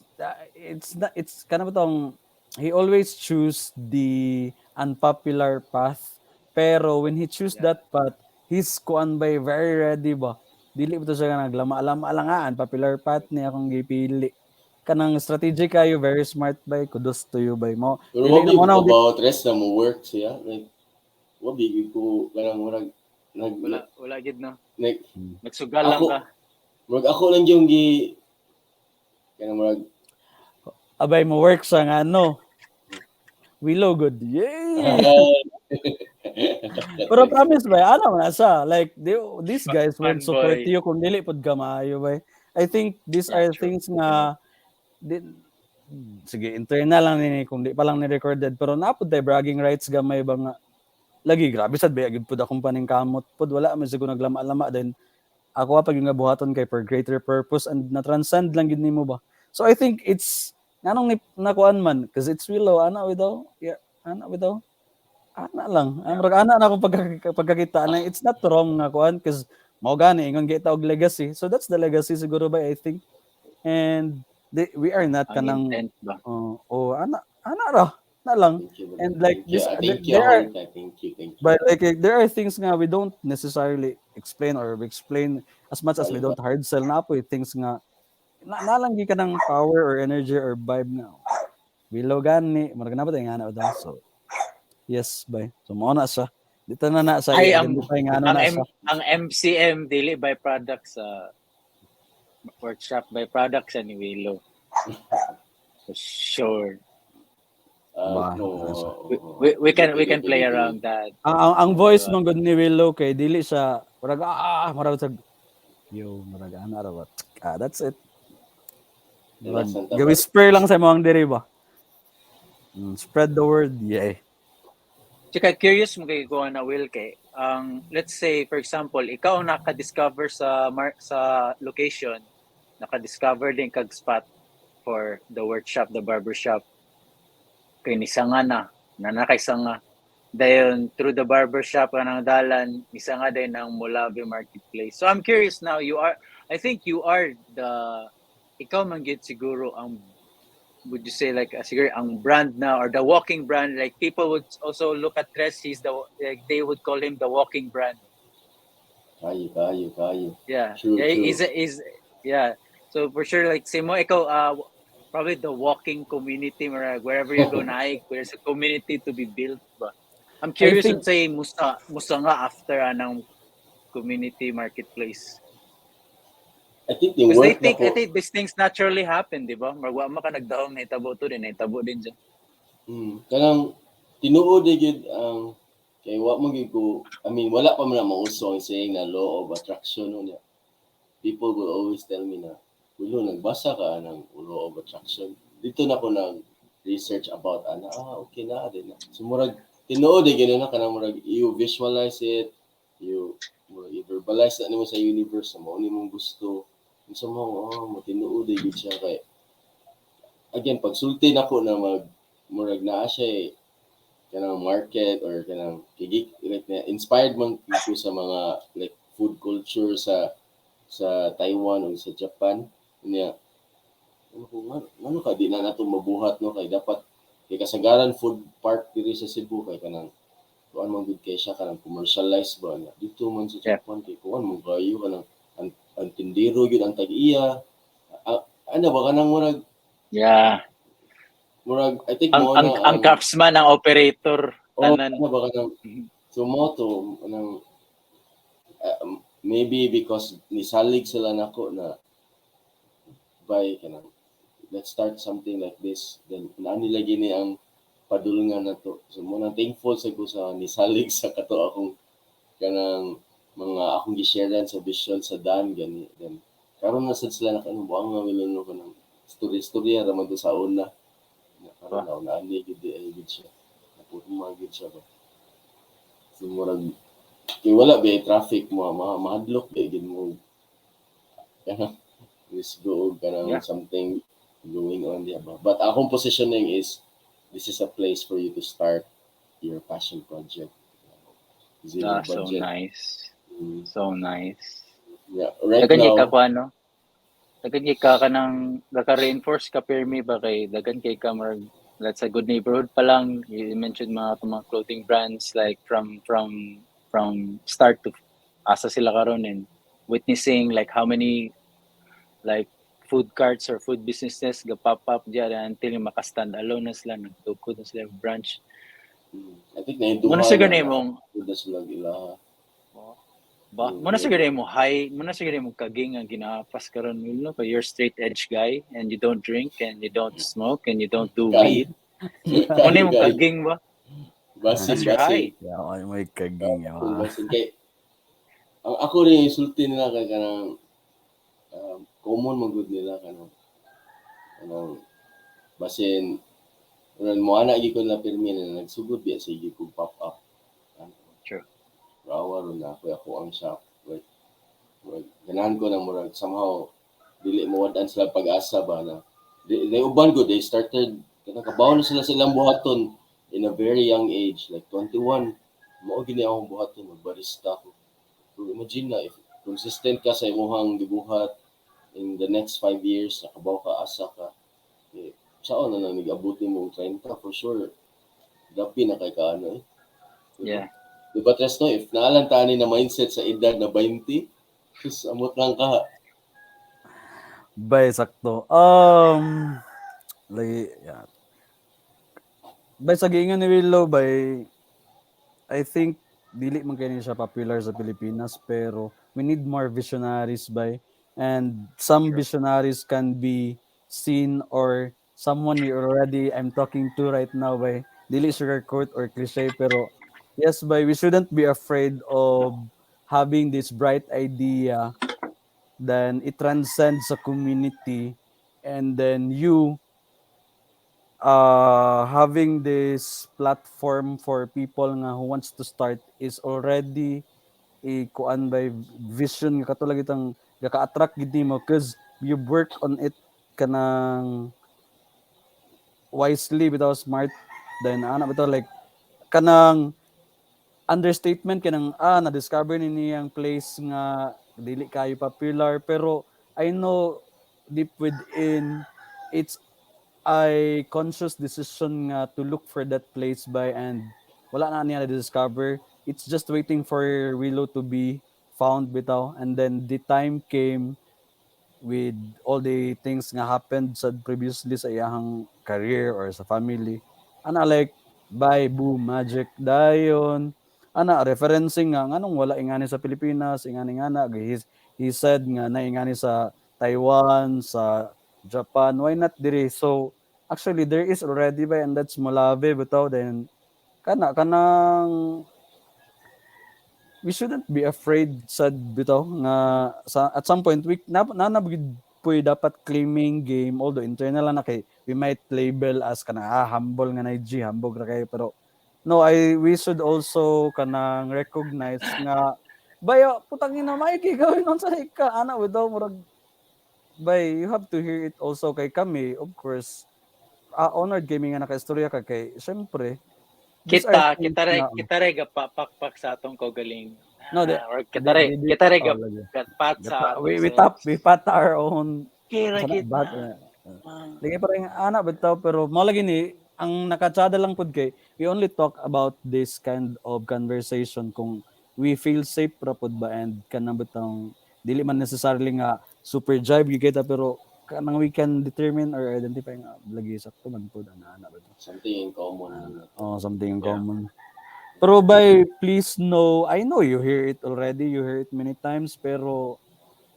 it's kanang tong he always choose the unpopular path, pero when he choose that path he's kuan by very ready ba, dili ba to siya naglama-alangaan popular path ni akong gipili, kanang strategic kayo, very smart by, kudos to you by mo. Pero Dili wabi na mo about rest na mo work siya. Like, wabi ko kanang murag Wala gid no. like, Nagsugal lang ka. murag ako lang yung kanang murag abay mo work sa nga no. Willow good. Yay! Pero promise ba, ano na sa like these guys will support you kung dili pod ka maayo ba. I think these are things nga sige internal lang ni kung di pa lang ni recorded, pero napod tay bragging rights gamay ba nga lagi grabe sad ba gid pod akong paningkamot pod, wala man siguro naglama-lama then ako pag yung nabuhaton kay for greater purpose and na-transcend lang gid nimo ba. So I think it's nanong nakuan man because it's Willow ana without ana lang ang ana na akong pagkakita na it's not wrong nga kuan because mao gani ingon kita og legacy, so that's the legacy siguro ba I think. And we are not kanang ana ra na lang. And like this thank you. But like there are things nga we don't necessarily explain as much as we don't hard sell na po things nga nalanggi ka ng power or energy or vibe na Willow gani murag na ba tayo nga daw. So yes bay, so mo na sa dito na sa ang MCM dili by product sa workshop, by product sa ni Willow. For sure. We can play around that. Ang voice mong good ni Willow kay dili siya murag sa yo murag ana ra ba. That's it. Whisper lang sa mga diri ba. Spread the word, yeah. Tsaka curious mo kay kuha na Will kay let's say for example ikaw naka-discover sa location, naka-discover din kag spot for the workshop, the barbershop. Kay nisanga na nakaisanga dayon through the barbershop kanang dalan nisanga din ng Molave Marketplace. So I'm curious now, I think you are ikaw man gid siguro ang, would you say like siguro ang brand na or the walking brand, like people would also look at Tres, he's the, like they would call him the walking brand. Kayo. Yeah, True, yeah, true. yeah. So for sure, like say mo ikaw, probably the walking community, or wherever you go na, there's a community to be built. But I'm I curious to think say musta nga after anang community marketplace. I think they Because work na I ko. think these things naturally happen, di ba? Marwa man ka nagdahom na itabo to din, itabo din dyan. Kanang tinuod gid ang kay wa man gyud ko, I mean wala pa man na mauso ang saying na law of attraction unya. People will always tell me na, "Ulo, nagbasa ka ng law of attraction." Dito na ko nag research about okay na din na. So murag tinuod gid na kanang murag you visualize it, you murag i-verbalize na nimo sa universe na mao nimong gusto. Unsa mo mo tinuod gid siya kay again pag sulti nako na murag naa siya kanang market or kanang kigik like na inspired man ko sa mga like food culture sa Taiwan o sa Japan niya ano ko ano ka di na nato mabuhat no kay dapat kay kasagaran food park diri sa Cebu kay kanang kuan man gud kay siya kanang commercialized ba na dito man sa Yeah. Japan kay kuan mo gayo kanang ang tindero gyud ang tag-iya. Ano ba kanang Yeah. murag I think Ang mo ang na ang craftsman, ang operator, tanan. ano ba kanang sumoto anang maybe because nisalig sila nako na by kanang let's start something like this then naani lagi ni ang padulungan nato so mo nang thankful sa ko sa nisalig sa kato akong kanang mga akong gi-sharean sa vision sa dan gani then karon na sad sila nakano buang nga wilon no kanang storya ra man to sa una karon na naani gid ay gid siya napurma gid siya ba so murag kay wala ba traffic mo mahadlok ba gid mo kanang let's go kanang Yeah. something going on diya ba but akong positioning is this is a place for you to start your passion project zero So budget. nice. Mm, So nice. yeah right Dagan kay ka now ko ano? Dagan kay ka kanang gaka-reinforce ka pirmi ba kay dagan kay ka marag, let's say good neighborhood pa lang. You mentioned mga clothing brands like from start to asa sila karon, and witnessing like how many like food carts or food businesses ga pop up diyan until maka-stand alone na sila, nagtukod na sila branch. I think Muna naiduha sa na ganay na mong kuda sila ilaha muna sa ganay mo high, muna sa ganay mo kaging ang ginapas karon, no? But you're straight edge guy and you don't drink and you don't smoke and you don't do kayo weed. Muna mo kayo kaging ba? basin That's your basin high. ya ay may kaging ya. basin kay ang ako rin isulti nila kay kanang common man gud nila kanang basin mo ana gyud ko na pirmi na nagsugod biya sa gyud kog pop up True. rawa ron na ako ang shop like ganahan ko na murag somehow dili mo wadan sila pag-asa ba na they uban good they started kabaw na sila silang buhaton in a very young age like 21 mao gini akong buhaton magbarista ko so imagine na if consistent ka sa imong gibuhat in the next 5 years nakabaw ka asa ka saan na lang nag-abot mo 30 for sure gabi na kay kaano diba? Yeah. Diba Tres no if naalantani na mindset sa edad na 20 sus amot lang ka Bay sakto. Like yeah. Bay sa giingon ni Willow bay I think dili man kay ni siya popular sa Pilipinas pero we need more visionaries by and some True. visionaries can be seen or someone you already I'm talking to right now by dili sugarcoat or cliche pero yes by we shouldn't be afraid of having this bright idea then it transcends a community and then you having this platform for people nga who wants to start is already kuan by vision nga katulad itang gaka-attract gid nimo cause you work on it kanang wisely without smart then ana bitaw like kanang understatement kanang na discover ni niyang place nga dili kayo popular pero I know deep within, it's a conscious decision nga to look for that place by, and wala na niya na-discover. It's just waiting for Willow to be found bitaw, and then the time came with all the things nga happened sa previously sa iyang career or sa family. Ana like by boom magic dayon. Ana referencing nga nganong wala ingani sa Pilipinas, ingani nga na he said nga na ingani sa Taiwan, sa Japan, why not diri? So actually there is already by, and that's Molave bitaw. Then kanang we shouldn't be afraid sad bitaw nga sa at some point we nanabgid puy dapat claiming game, although internal lang na kay we might label as kana humble nga na G hambog ra kay, pero no, we should also kanang recognize nga bayo putang ina maigi gawin on sa ka ana bitaw murag bay you have to hear it also kay kami of course honored gaming nga nakaistorya ka kay syempre these are Kita things kita re na kita re gapakpak sa atong kaugaling. no Or they kita re oh, lagi. gatpat sa atong We tap, selves. we pat our own Kira sana kita. bat. Lagi pa rin anak bitaw, pero mo lagi ni ang nakatsada lang pud kay we only talk about this kind of conversation kung we feel safe ra pud ba, and kanang bitang dili man necessarily nga super jive gyud kita, pero kanang we can determine or identify nga lagi sakto man pud ana bitaw. Something in common. Oh, something in Yeah. common. Pero by please know, I know you hear it already, you hear it many times, pero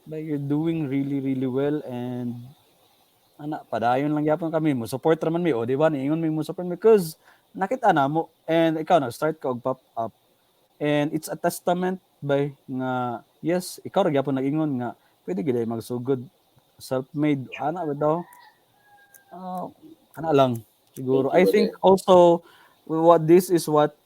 by you're doing really really well, and ana padayon lang yapon kami mo support raman mi, o di ba niingon mi mo support mi cause nakita na mo, and ikaw na start ka og pop up, and it's a testament by nga yes ikaw ra gyapon nag-ingon nga pwede gid ay magsugod self-made ana ba daw. Ah, kana lang siguro. Thank you, I think brother. also what this is what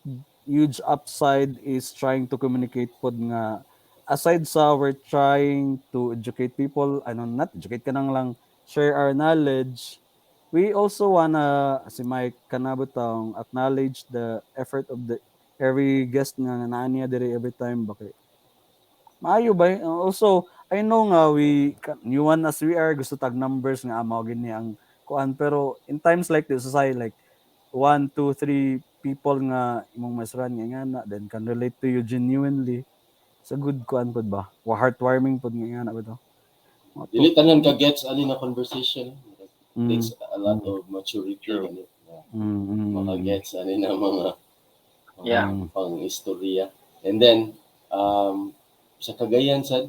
huge upside is trying to communicate pod nga aside sa we're trying to educate people, ano not educate ka nang lang share our knowledge. We also wanna si Mike kanabutang acknowledge the effort of the every guest nga naa niya diri every time bakit maayo ba? Also, I know nga new one as we are, gusto tag numbers nga mao gini ang kuan, pero in times like this, society like one, two, three people nga imong masran nga na then can relate to you genuinely. Sa good kuan pod ba? Heartwarming pod nga na ba to? Mga to. Dili tanan ka gets ani na conversation. Mm, Takes a lot mm, of maturity True. ganit. mm, mm, Maka mm, gets ani na mga Yeah. mm. pang istorya. And then sa Cagayan sad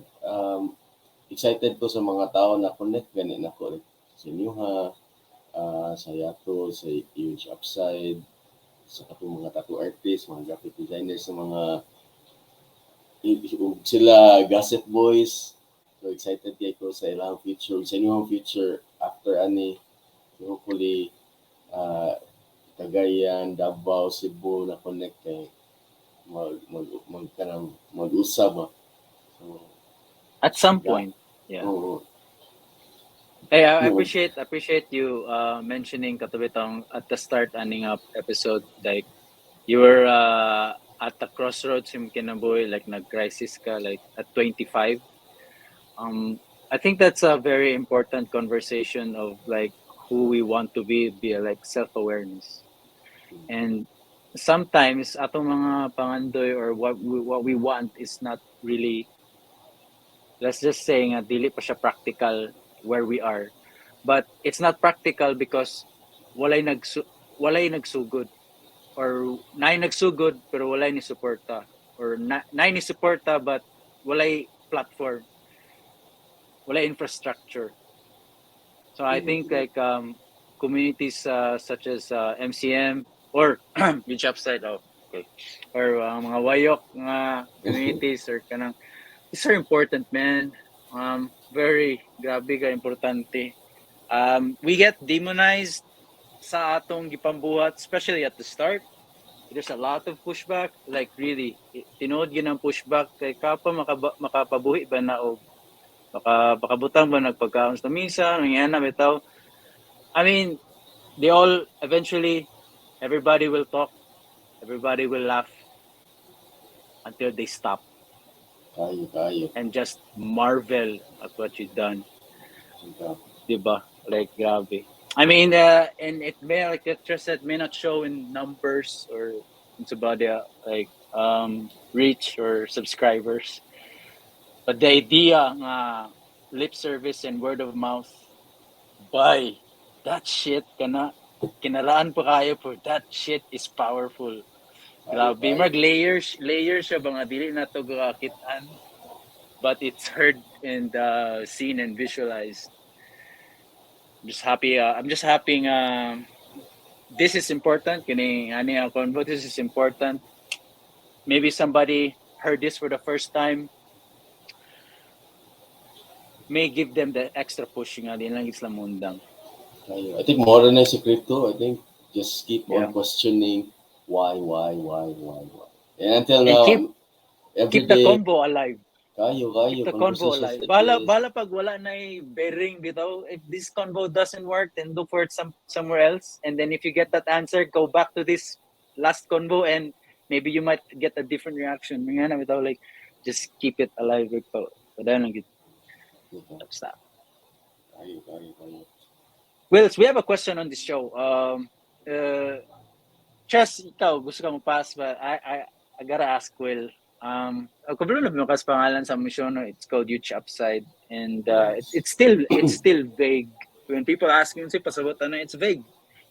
excited ko sa mga tao na connect gani na ko sa inyo ha, sa yato, sa huge upside, sa katong mga tattoo artists, mga graphic designers, sa mga sila gossip boys. So excited kay ko sa ilang future, sa inyong future after ani. So hopefully Cagayan, Davao, Cebu na connect kay kanang mag-usab ba. So At some yeah. point. Yeah. Oo. Hey, I No. appreciate you mentioning katubitang at the start aning episode, like you were at the crossroads yung kinabuhi, like nag-crisis ka like at 25. I think that's a very important conversation of like who we want to be like self-awareness. And sometimes atong mga pangandoy or what we want is not really, let's just say nga dili pa siya practical where we are. But it's not practical because walay nagsugod, or nay nagsugod pero walay ni suporta, or nay ni suporta but walay platform, walay infrastructure. So I think like communities such as MCM or yung upside, oh, okay, or mga wayok mga communities or kanang, these are important, man. Very grabe ka importante. We get demonized sa atong gipambuhat, especially at the start. There's a lot of pushback, like really tinuod gyud ang pushback kay kapa makapabuhi ba na og makabutang ba nagpagkaon sa misa nangyana bitaw. I mean, they all eventually, everybody will talk, everybody will laugh until they stop Kayo. and just marvel at what you've done. Ikaw. Diba? Like, grabe. I mean, and it may, like Tetra said, may not show in numbers or it's about the like reach or subscribers, but the idea lip service and word of mouth, by that shit kana kinaraan pa kayo for that shit is powerful. Kayo, Grabe, kayo. layers siya mga dili na to gakitaan, but it's heard and seen and visualized. Just happy. I'm just happy. This is important. Kini ani ang convo. This is important. Maybe somebody heard this for the first time. May give them the extra push nga din lang isla mundang. Kayo. I think more than si crypto, I think just keep on Yeah. questioning why. And until And now, every keep the day, convo alive. kayo, Keep the convo conversations alive. like this. Bala pag wala na bearing bitaw. If this convo doesn't work, then look for it somewhere else. And then if you get that answer, go back to this last convo and maybe you might get a different reaction. Mga na bitaw, like just keep it alive. Padahal lang gid. Okay. Stop. Kayo. Wills, we have a question on this show. Chess, ikaw, gusto ka mag-pass ba? I gotta ask Will. Kung na mo kas pangalan sa mission, no, it's called Huge Upside, and Yes. it's still vague. When people ask me, say pasabot ano, it's vague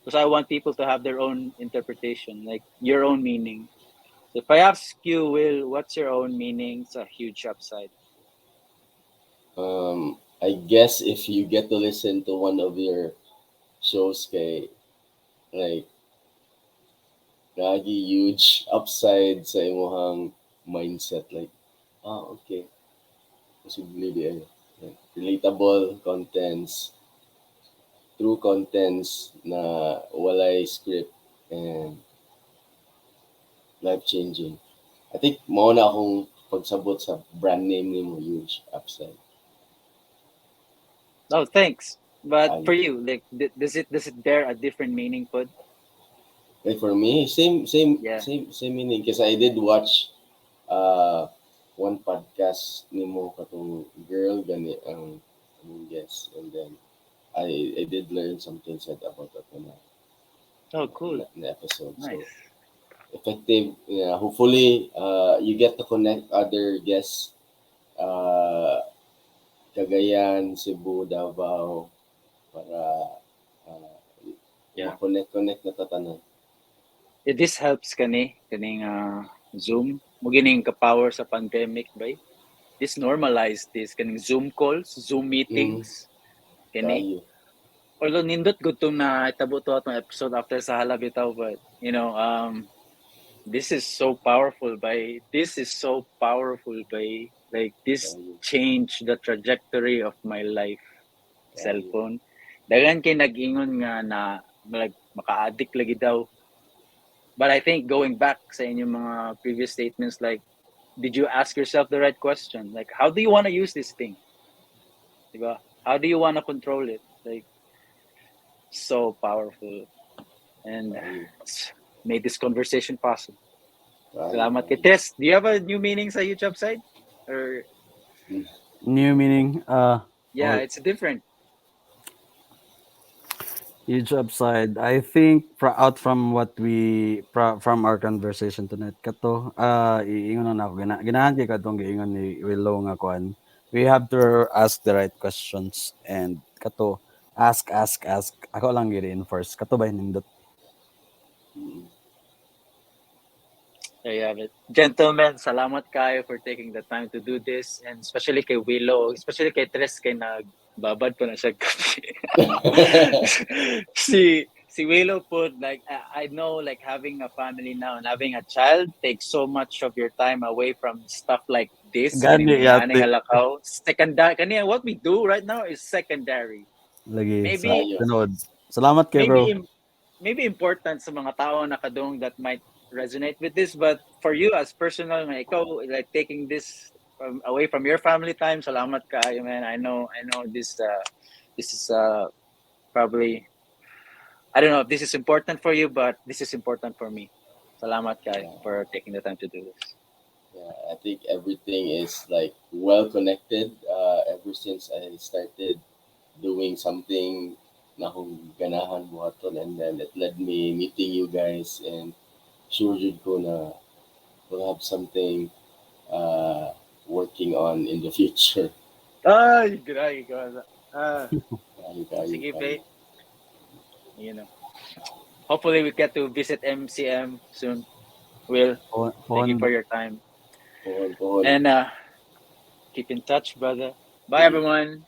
because I want people to have their own interpretation, like your own meaning. So if I ask you, Will, what's your own meaning? It's a huge upside. I guess if you get to listen to one of your shows kay like lagi huge upside sa imong mindset like okay possibly di ay like, relatable contents true contents na walay script and life changing. I think mao na akong pagsabot sa brand name nimo huge upside. Oh, thanks. But Ay, for you, like, does it bear a different meaning? Put like for me, yeah. same meaning. Because I did watch one podcast nimo katong girl gani ang guest, and then I did learn something said about that Oh, cool. in the episode. So Nice. effective. Yeah, hopefully you get to connect other guests. Cagayan, Cebu, Davao para uh, Yeah. connect na tatanan. This helps kaning Zoom. Mo gining ka-power sa pandemic, bay. This normalized this kaning Zoom calls, Zoom Mm, meetings, kani. kayo. Although nindot gud tong na itabo to atong episode after sa hala bitaw, but this is so powerful, bay. This is so powerful, bay. Like this Kayo. changed the trajectory of my life. Kayo. Cellphone. Dagan kay nag-ingon nga na like maka-addict lagi daw. But I think going back sa inyong mga previous statements, like, did you ask yourself the right question? Like, how do you want to use this thing? Diba? How do you want to control it? Like, so powerful. And Kayo. it's made this conversation possible. Salamat kay Kayo. Tess. Do you have a new meaning sa YouTube side? Or, New meaning. yeah, Well, it's different. huge upside. I think out from what from our conversation tonight kato iingon na ako ganahan kay kadtong giingon ni Willow nga kuan. We have to ask the right questions and kato ask. Ako lang gi-reinforce. Kato ba nindot? Mm. There you have it. Gentlemen, salamat kayo for taking the time to do this. And especially kay Willow, especially kay Tres, kay nagbabad pa na siya kape. si Willow put, like, I know, like, having a family now and having a child takes so much of your time away from stuff like this. Gani yate. Secondary. Kanya, what we do right now is secondary. Lagi sa Maybe, Kayo. tunod. Salamat kay bro. maybe important sa mga tao na kadung that might resonate with this, but for you as personal nga ikaw, like taking this away from your family time, salamat kayo, man. I know this is probably, I don't know if this is important for you, but this is important for me. Salamat kayo Yeah. for taking the time to do this. Yeah, I think everything is like well connected ever since I started doing something na akong ganahan buhaton, and then it led me meeting you guys, and sure jud ko na we'll have something uh, working on in the future. Ay, grabe ka. Ah, Kayo, kayo, sige, kayo. Pay. You know, hopefully we get to visit MCM soon. Will, thank you Pohon for ba? your time. Pohon, pohon. And keep in touch, brother. Bye, Sige. everyone.